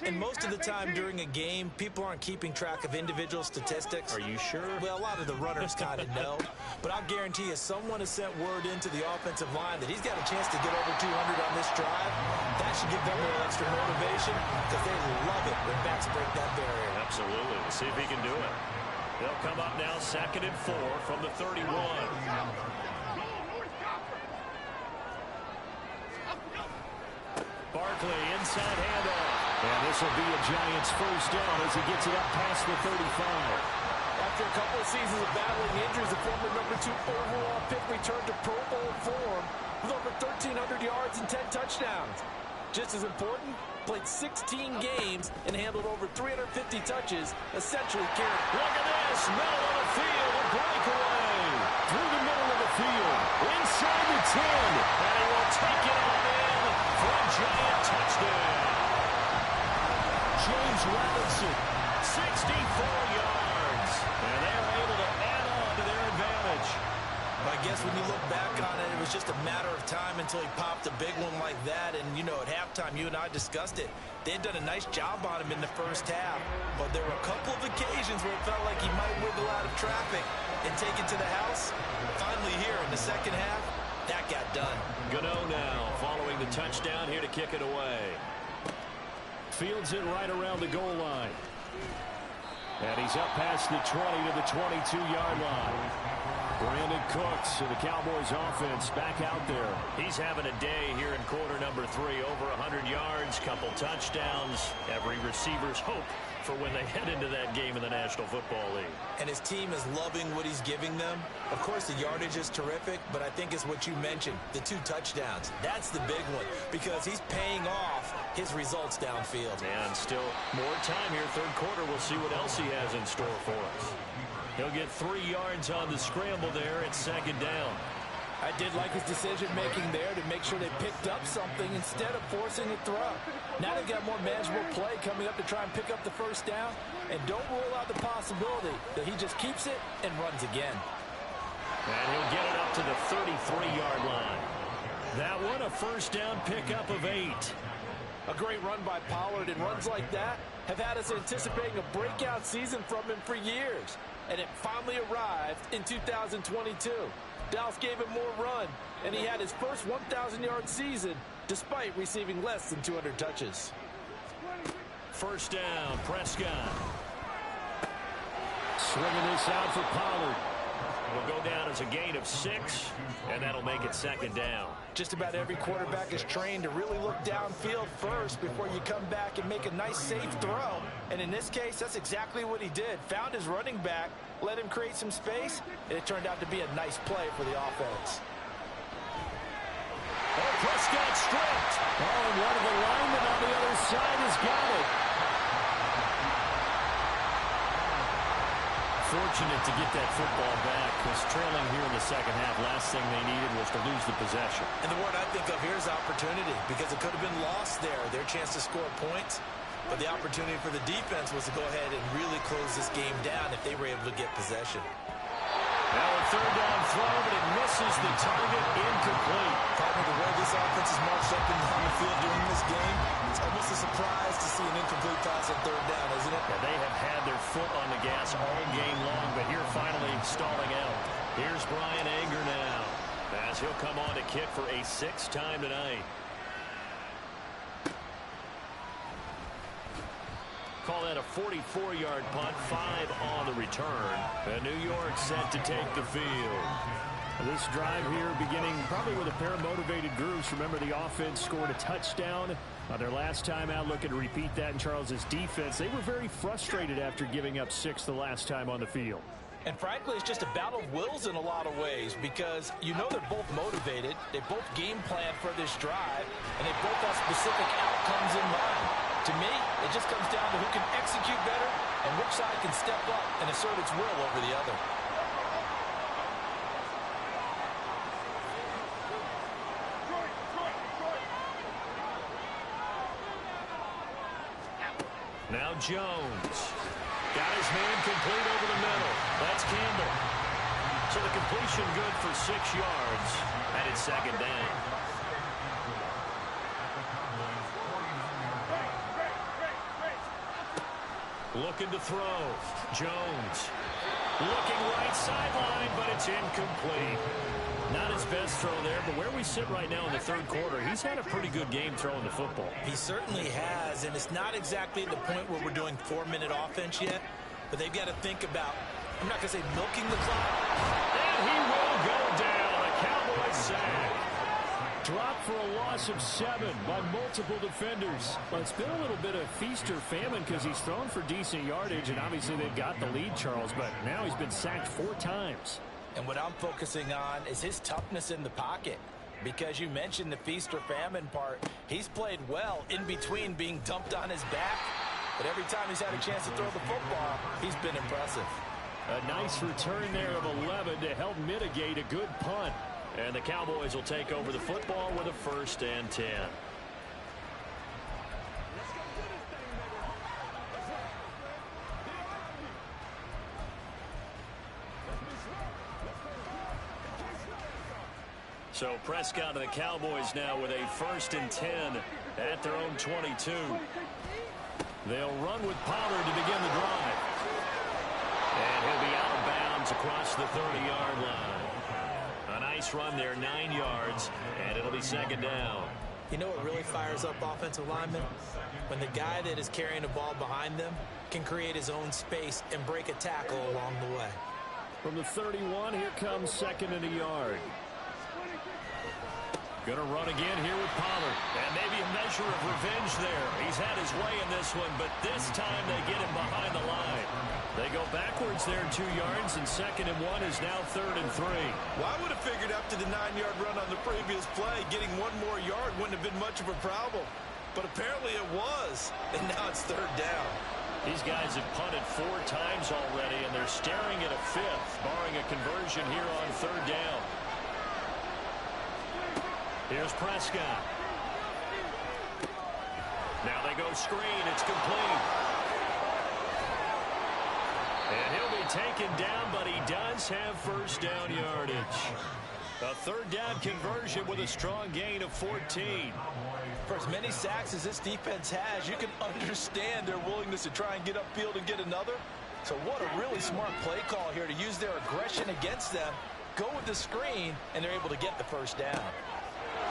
And most of the time during a game, people aren't keeping track of individual statistics. Are you sure? Well, a lot of the runners kind of know. But I'll guarantee you someone has sent word into the offensive line that he's got a chance to get over 200 on this drive. That should give them a little extra motivation, because they love it when backs break that barrier. Absolutely. We'll see if he can do it. They'll come up now 2nd and 4 from the 31. Barkley inside handoff. And this will be a Giants first down as he gets it up past the 35. After a couple of seasons of battling injuries, the former number 2 overall pick returned to Pro Bowl form with over 1,300 yards and 10 touchdowns. Just as important, played 16 games and handled over 350 touches, essentially carried. Look at this, middle of the field, a breakaway. Through the middle of the field, inside the 10, and he will take it on in for a Giant touchdown. James Robinson, 64 yards, and they're able to add on to their advantage. I guess when you look back on it, it was just a matter of time until he popped a big one like that. And, you know, at halftime, you and I discussed it. They had done a nice job on him in the first half. But there were a couple of occasions where it felt like he might wiggle out of traffic and take it to the house. Finally here in the second half, that got done. Gano now following the touchdown here to kick it away. Fields it right around the goal line. And he's up past the 20 to the 22-yard line. Brandon Cooks and the Cowboys offense back out there. He's having a day here in quarter number 3. Over 100 yards, couple touchdowns. Every receiver's hope for when they head into that game in the National Football League. And his team is loving what he's giving them. Of course, the yardage is terrific, but I think it's what you mentioned, the 2 touchdowns. That's the big one, because he's paying off his results downfield. And still more time here, third quarter. We'll see what else he has in store for us. He'll get 3 yards on the scramble there at second down. I did like his decision-making there to make sure they picked up something instead of forcing a throw. Now they've got more manageable play coming up to try and pick up the first down. And don't rule out the possibility that he just keeps it and runs again. And he'll get it up to the 33-yard line. That one, a first down pickup of 8. A great run by Pollard, and runs like that have had us anticipating a breakout season from him for years. And it finally arrived in 2022. Dallas gave him more run, and he had his first 1,000-yard season despite receiving less than 200 touches. First down, Prescott. Swinging this out for Pollard. Will go down as a gain of 6, and that'll make it second down. Just about every quarterback is trained to really look downfield first before you come back and make a nice, safe throw. And in this case, that's exactly what he did. Found his running back, let him create some space, and it turned out to be a nice play for the offense. Oh, Prescott stripped. Oh, and one of the linemen on the other side has got it. fortunate to get that football back because trailing here in the second half, last thing they needed was to lose the possession. And the word I think of here is opportunity because it could have been lost there, their chance to score points. But the opportunity for the defense was to go ahead and really close this game down if they were able to get possession. Now a third down throw, but it misses the target, incomplete. Partner, the way this offense is marched up and down the field during this game, it's almost a surprise to see an incomplete pass on third down, isn't it? Yeah, they have had their foot on the gas all game long, but here finally stalling out. Here's Brian Anger now, as he'll come on to kick for a 6th time tonight. Call that a 44-yard punt, 5 on the return. And New York set to take the field. This drive here beginning probably with a pair of motivated groups. Remember, the offense scored a touchdown on their last time out. Looking to repeat that in Charles's defense. They were very frustrated after giving up 6 the last time on the field. And frankly, it's just a battle of wills in a lot of ways because you know they're both motivated. They both game plan for this drive, and they both have specific outcomes in mind. To me, it just comes down to who can execute better and which side can step up and assert its will over the other. Now Jones. Got his man complete over the middle. That's Campbell. So the completion good for 6 yards. And it's 2nd down. Looking to throw. Jones. Looking right sideline, but it's incomplete. Not his best throw there, but where we sit right now in the 3rd quarter, he's had a pretty good game throwing the football. He certainly has, and it's not exactly the point where we're doing 4-minute offense yet, but they've got to think about, I'm not going to say milking the clock. And he will go down. A Cowboys sack. Dropped for a loss of 7 by multiple defenders. Well, it's been a little bit of feast or famine because he's thrown for decent yardage, and obviously they've got the lead, Charles, but now he's been sacked 4 times. And what I'm focusing on is his toughness in the pocket. Because you mentioned the feast or famine part, he's played well in between being dumped on his back. But every time he's had a chance to throw the football, he's been impressive. A nice return there of 11 to help mitigate a good punt. And the Cowboys will take over the football with a 1st and 10. So Prescott and the Cowboys now with a 1st and 10 at their own 22. They'll run with Pollard to begin the drive. And he'll be out of bounds across the 30-yard line. A nice run there, 9 yards, and it'll be 2nd down. You know what really fires up offensive linemen? When the guy that is carrying the ball behind them can create his own space and break a tackle along the way. From the 31, here comes 2nd and a yard. Going to run again here with Pollard. And maybe a measure of revenge there. He's had his way in this one, but this time they get him behind the line. They go backwards there 2 yards, and 2nd and 1 is now 3rd and 3. Well, I would have figured after the 9-yard run on the previous play, getting 1 more yard wouldn't have been much of a problem. But apparently it was, and now it's 3rd down. These guys have punted 4 times already, and they're staring at a 5th, barring a conversion here on 3rd down. Here's Prescott. Now they go screen. It's complete. And he'll be taken down, but he does have 1st down yardage. A 3rd down conversion with a strong gain of 14. For as many sacks as this defense has, you can understand their willingness to try and get upfield and get another. So what a really smart play call here to use their aggression against them, go with the screen, and they're able to get the 1st down.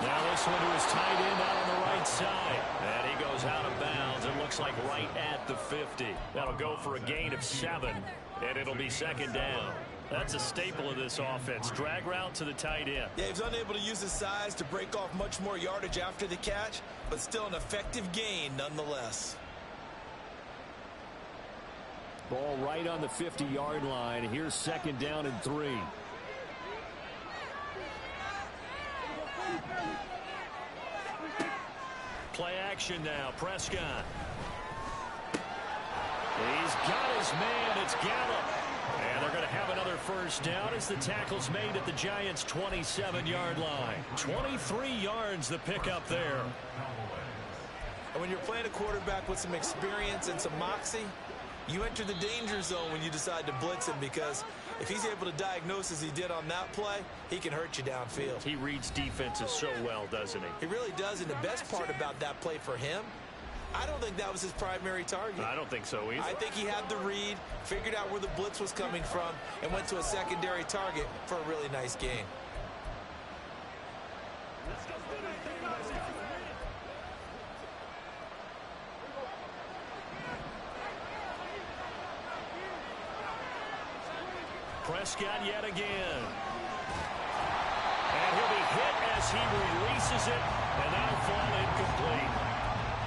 Now this one to his tight end out on the right side. And he goes out of bounds. It looks like right at the 50. That'll go for a gain of 7. And it'll be 2nd down. That's a staple of this offense. Drag route to the tight end. Yeah, he was unable to use his size to break off much more yardage after the catch, but still an effective gain nonetheless. Ball right on the 50-yard line. Here's 2nd down and 3. Play action now. Prescott. He's got his man. It's Gallup. And they're going to have another first down as the tackle's made at the Giants' 27-yard line. 23 yards the pickup there. And when you're playing a quarterback with some experience and some moxie, you enter the danger zone when you decide to blitz him, because if he's able to diagnose as he did on that play, he can hurt you downfield. He reads defenses so well, doesn't he? He really does, and the best part about that play for him, I don't think that was his primary target. I don't think so either. I think he had the read, figured out where the blitz was coming from, and went to a secondary target for a really nice game. Prescott yet again. And he'll be hit as he releases it, and that'll fall incomplete.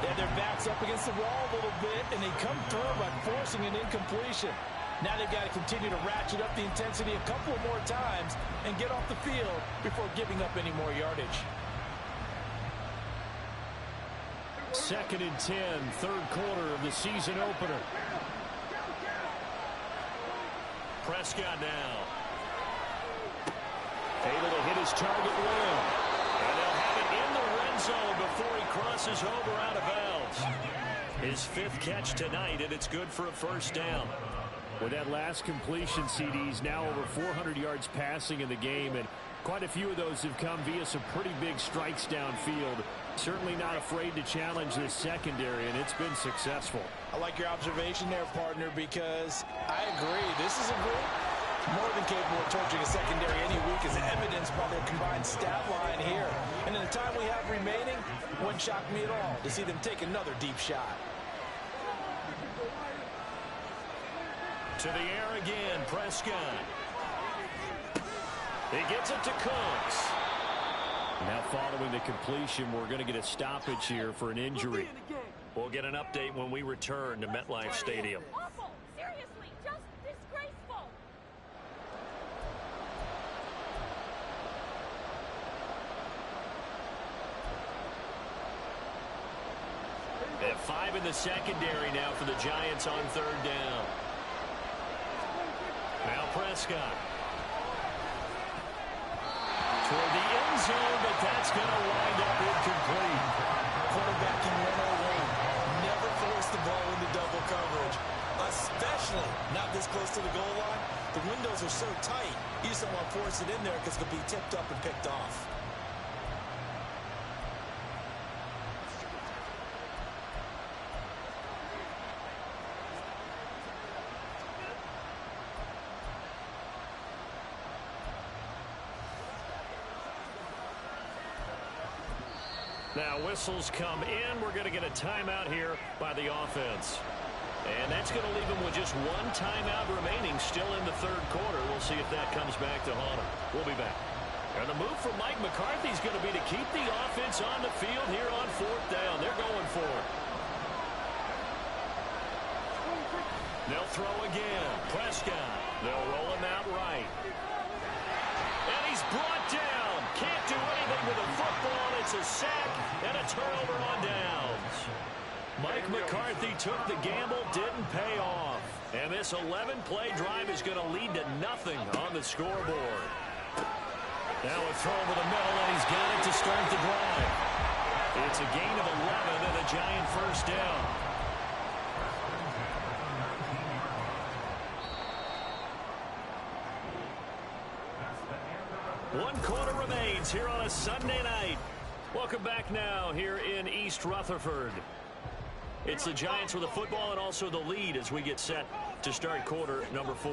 Yeah, their back's up against the wall a little bit, and they come through by forcing an incompletion. Now they've got to continue to ratchet up the intensity a couple more times and get off the field before giving up any more yardage. 2nd and 10, third quarter of the season opener. Prescott now. Able to hit his target well. And they'll have it in the red zone before he crosses over out of bounds. His 5th catch tonight, and it's good for a first down. With that last completion, CD's now over 400 yards passing in the game, and quite a few of those have come via some pretty big strikes downfield. Certainly not afraid to challenge this secondary, and it's been successful. I like your observation there, partner, because I agree. This is a group more than capable of torching a secondary any week, as evidenced by their combined stat line here. And in the time we have remaining, wouldn't shock me at all to see them take another deep shot. To the air again, Prescott. He gets it to Cooks. Now following the completion, we're going to get a stoppage here for an injury. We'll get an update when we return to MetLife Stadium. Awful. Seriously, just disgraceful. They have 5 in the secondary now for the Giants on 3rd down. Now Prescott. Toward the end zone, but that's going to wind up incomplete. Quarterbacking 101. Never force the ball into double coverage, especially not this close to the goal line. The windows are so tight, you just don't want to force it in there because it could be tipped up and picked off. Now whistles come in. We're going to get a timeout here by the offense. And that's going to leave them with just 1 timeout remaining still in the 3rd quarter. We'll see if that comes back to haunt them. We'll be back. And the move from Mike McCarthy is going to be to keep the offense on the field here on 4th down. They're going for it. They'll throw again. Prescott. They'll roll him out right. And he's brought down. Can't do anything with a football. It's a sack and a turnover on downs. Mike McCarthy took the gamble, didn't pay off. And this 11-play drive is going to lead to nothing on the scoreboard. Now a throw over the middle, and he's got it to start the drive. It's a gain of 11 and a Giant first down. One quarter remains here on a Sunday night. Welcome back now here in East Rutherford. It's the Giants with the football and also the lead as we get set to start quarter number 4.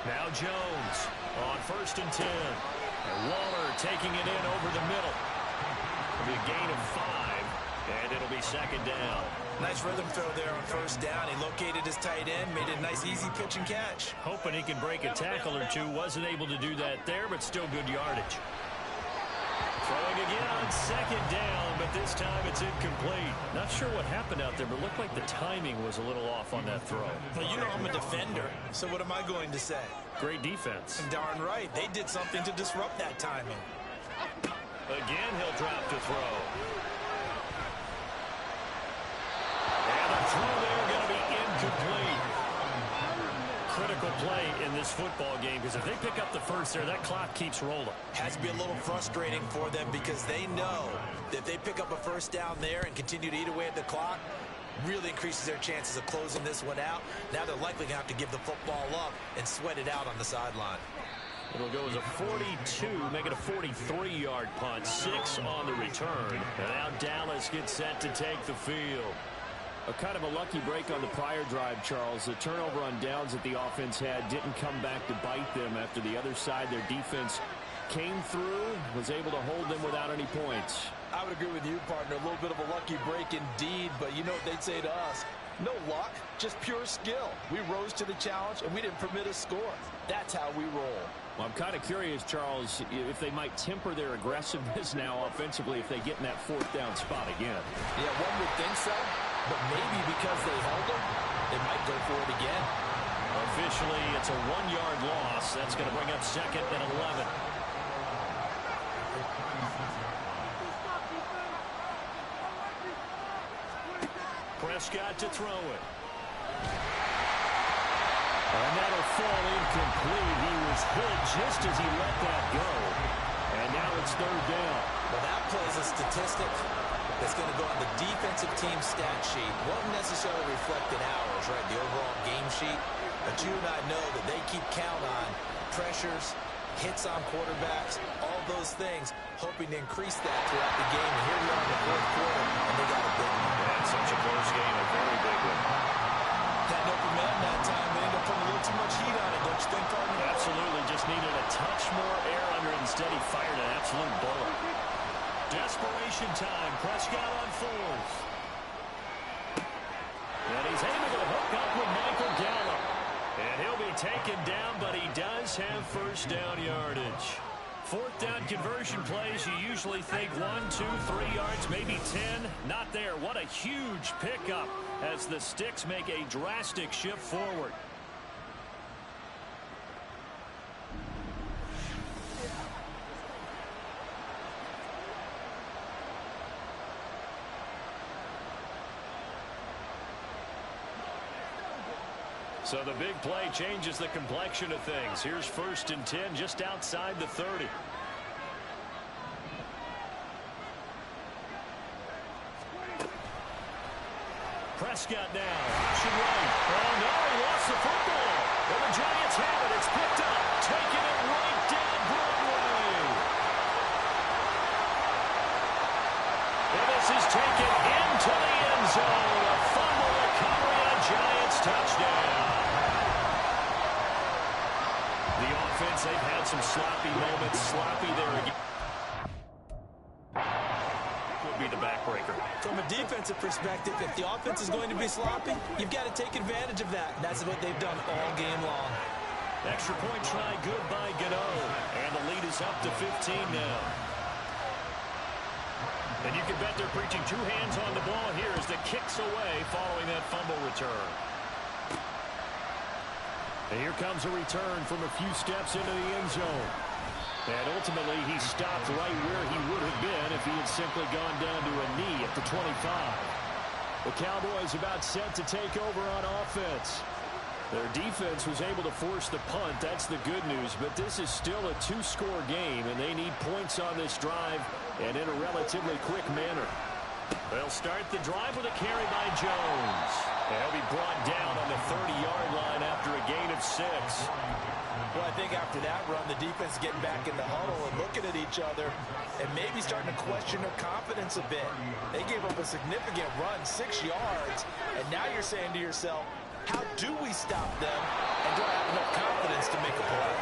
Now Jones on 1st and 10. And Waller taking it in over the middle. It'll be a gain of 5, and it'll be 2nd down. Nice rhythm throw there on 1st down. He located his tight end, made it a nice easy pitch and catch. Hoping he can break a tackle or two. Wasn't able to do that there, but still good yardage. Throwing again on 2nd down, but this time it's incomplete. Not sure what happened out there, but looked like the timing was a little off on that throw. Well, you know I'm a defender, so what am I going to say? Great defense. And darn right, they did something to disrupt that timing. Again, he'll drop to throw. And the throw there going to be incomplete. this football game, because if they pick up the first there, that clock keeps rolling. Has to be a little frustrating for them because they know that if they pick up a first down there and continue to eat away at the clock, really increases their chances of closing this one out. Now they're likely going to have to give the football up and sweat it out on the sideline. It'll go as a 42, make it a 43-yard punt. 6 on the return. And now Dallas gets set to take the field. A kind of a lucky break on the prior drive, Charles. The turnover on downs that the offense had didn't come back to bite them after the other side. Their defense came through, was able to hold them without any points. I would agree with you, partner. A little bit of a lucky break indeed, but you know what they'd say to us? No luck, just pure skill. We rose to the challenge, and we didn't permit a score. That's how we roll. Well, I'm kind of curious, Charles, if they might temper their aggressiveness now offensively if they get in that fourth down spot again. Yeah, one would think so, but maybe because they held them, they might go for it again. Officially, it's a 1-yard loss. That's going to bring up 2nd and 11. Prescott to throw it. And that'll fall incomplete. He was hit just as he let that go. And now it's 3rd down. Well, that plays a statistic that's going to go on the defensive team stat sheet. Won't necessarily reflect in ours, right, the overall game sheet. But you and I know that they keep count on pressures, hits on quarterbacks, all those things, hoping to increase that throughout the game. And here we are in the 4th quarter, and they got a big one. That's such a close game, a very big one. Had an open man that time. They ended up putting a little too much heat on it, don't you think, partner? Absolutely. Just needed a touch more air under it. Instead, he fired an absolute bullet. Desperation time. Prescott on 4th. And he's able to hook up with Michael Gallup. And he'll be taken down, but he does have first down yardage. 4th down conversion plays, you usually think 1, 2, 3 yards, maybe 10. Not there. What a huge pickup as the Sticks make a drastic shift forward. So the big play changes the complexion of things. Here's 1st and 10 just outside the 30. Prescott now. Should run. Oh, no, he lost the football. And the Giants have it. It's picked up. Taking it right down Broadway. And this is taken into the end zone. A fumble recovery on Giants touchdown. The offense, they've had some sloppy moments. Sloppy there again. Would be the backbreaker. From a defensive perspective, if the offense is going to be sloppy, you've got to take advantage of that. That's what they've done all game long. Extra point try good by Gano. And the lead is up to 15 now. And you can bet they're preaching 2 hands on the ball here as the kick's away following that fumble return. And here comes a return from a few steps into the end zone. And ultimately, he stopped right where he would have been if he had simply gone down to a knee at the 25. The Cowboys about set to take over on offense. Their defense was able to force the punt. That's the good news. But this is still a 2-score game, and they need points on this drive and in a relatively quick manner. They'll start the drive with a carry by Jones. And he'll be brought down on the 30-yard line after a gain of 6. Well, I think after that run, the defense is getting back in the huddle and looking at each other and maybe starting to question their confidence a bit. They gave up a significant run, 6 yards, and now you're saying to yourself, how do we stop them, and do I have enough confidence to make a play?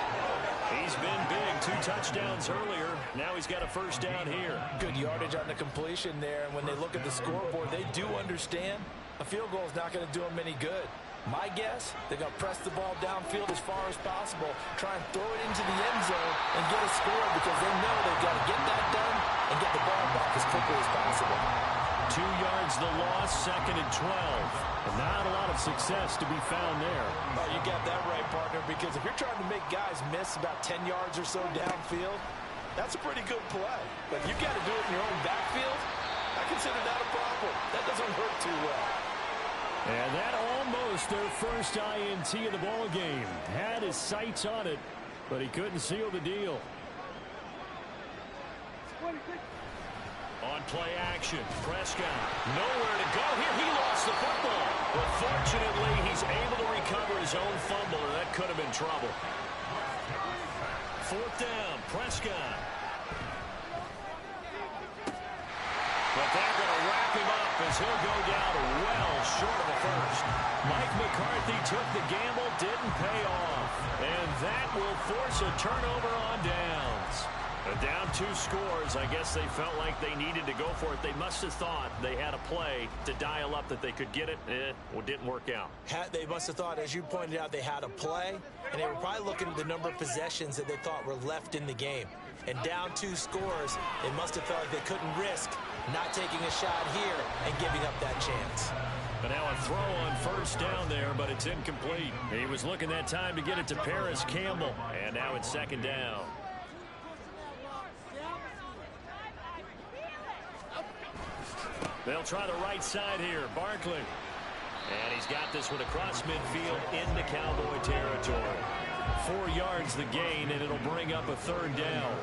He's been big, 2 touchdowns earlier. Now he's got a first down here. Good yardage on the completion there, and when they look at the scoreboard, they do understand a field goal is not going to do them any good. My guess, they're going to press the ball downfield as far as possible, try and throw it into the end zone and get a score because they know they've got to get that done and get the ball back as quickly as possible. 2 yards the loss, 2nd and 12. And not a lot of success to be found there. Oh, you got that right, partner, because if you're trying to make guys miss about 10 yards or so downfield, that's a pretty good play. But if you've got to do it in your own backfield, I consider that a problem. That doesn't work too well. And that almost almost their first INT of the ball game. Had his sights on it, but he couldn't seal the deal. On play action, Prescott, nowhere to go here. He lost the football. But fortunately, he's able to recover his own fumble, and that could have been trouble. Fourth down, Prescott. But they're going to wrap him up as he'll go down well short of a first. Mike McCarthy took the gamble, didn't pay off. And that will force a turnover on downs. Down 2 scores. I guess they felt like they needed to go for it. They must have thought they had a play to dial up that they could get it. It didn't work out. They must have thought, as you pointed out, they had a play, and they were probably looking at the number of possessions that they thought were left in the game. And down 2 scores, they must have felt like they couldn't risk not taking a shot here and giving up that chance. But now a throw on first down there, but it's incomplete. He was looking that time to get it to Paris Campbell. And now it's second down. They'll try the right side here. Barkley. And he's got this one across midfield into Cowboy territory. 4 yards the gain, and it'll bring up a third down.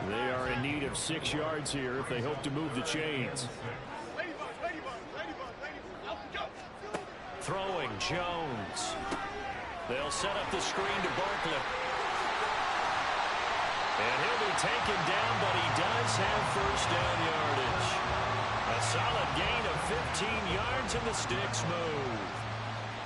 They are in need of 6 yards here if they hope to move the chains. Throwing Jones. They'll set up the screen to Barkley. And he'll be taken down, but he does have first down yardage. A solid gain of 15 yards, and the sticks move.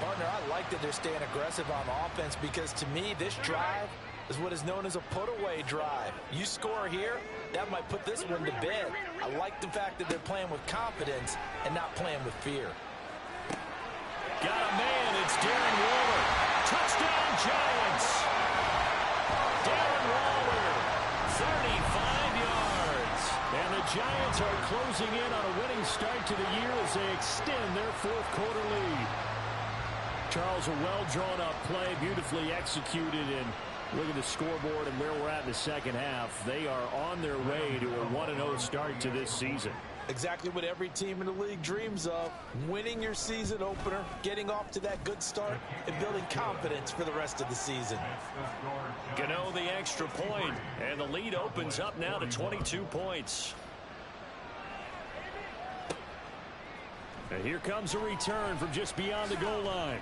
Partner, I like that they're staying aggressive on offense because, to me, this drive is what is known as a put-away drive. You score here, that might put this one to bed. I like the fact that they're playing with confidence and not playing with fear. Got a man. It's Darren Waller. Touchdown, Giants. Darren Waller, 35 yards. And the Giants are closing in on a winning start to the year as they extend their 4th quarter lead. Charles, a well-drawn-up play, beautifully executed, and look at the scoreboard and where we're at in the second half. They are on their way to a 1-0 start to this season. Exactly what every team in the league dreams of. Winning your season opener, getting off to that good start, and building confidence for the rest of the season. Gano the extra point, and the lead opens up now to 22 points. And here comes a return from just beyond the goal line.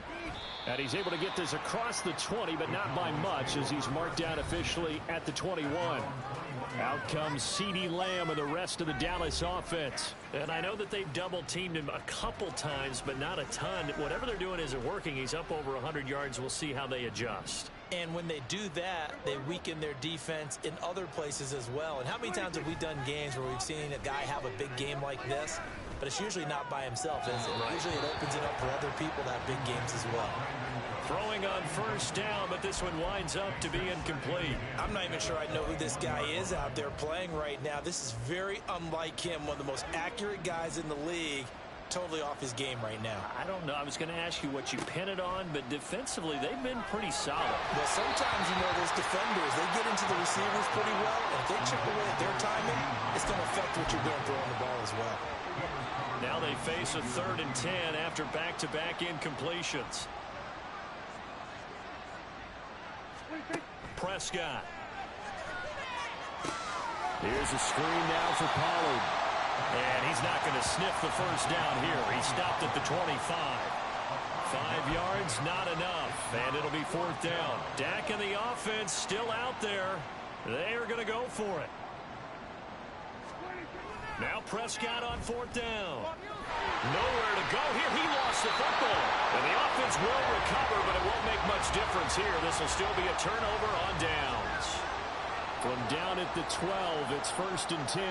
And he's able to get this across the 20, but not by much, as he's marked down officially at the 21. Out comes CeeDee Lamb and the rest of the Dallas offense. And I know that they've double-teamed him a couple times, but not a ton. Whatever they're doing isn't working. He's up over 100 yards. We'll see how they adjust. And when they do that, they weaken their defense in other places as well. And how many times have we done games where we've seen a guy have a big game like this? But it's usually not by himself, is it? Right. Usually it opens it up for other people to have big games as well. Throwing on first down, but this one winds up to be incomplete. I'm not even sure I know who this guy is out there playing right now. This is very unlike him, one of the most accurate guys in the league. Totally off his game right now. I don't know. I was going to ask you what you pin it on, but defensively, they've been pretty solid. Well, sometimes, you know, those defenders, they get into the receivers pretty well, and if they chip away at their timing, it's going to affect what you're doing throwing the ball as well. Now they face a 3rd and 10 after back-to-back incompletions. Prescott. Here's a screen now for Pollard. And he's not going to sniff the first down here. He stopped at the 25. 5 yards, not enough. And it'll be 4th down. Dak and the offense still out there. They're going to go for it. Now Prescott on 4th down. Nowhere to go here. He lost the football. And the offense will recover, but it won't make much difference here. This will still be a turnover on downs. From down at the 12, it's 1st and 10.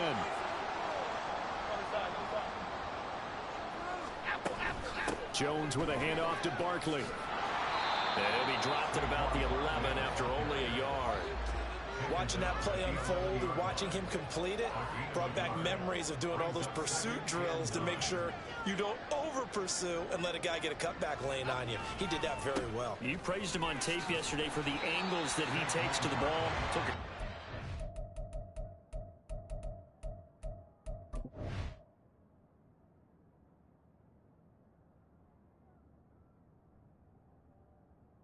Jones with a handoff to Barkley. And he'll be dropped at about the 11 after only a yard. Watching that play unfold and watching him complete it brought back memories of doing all those pursuit drills to make sure you don't over-pursue and let a guy get a cutback lane on you. He did that very well. You praised him on tape yesterday for the angles that he takes to the ball. Took it.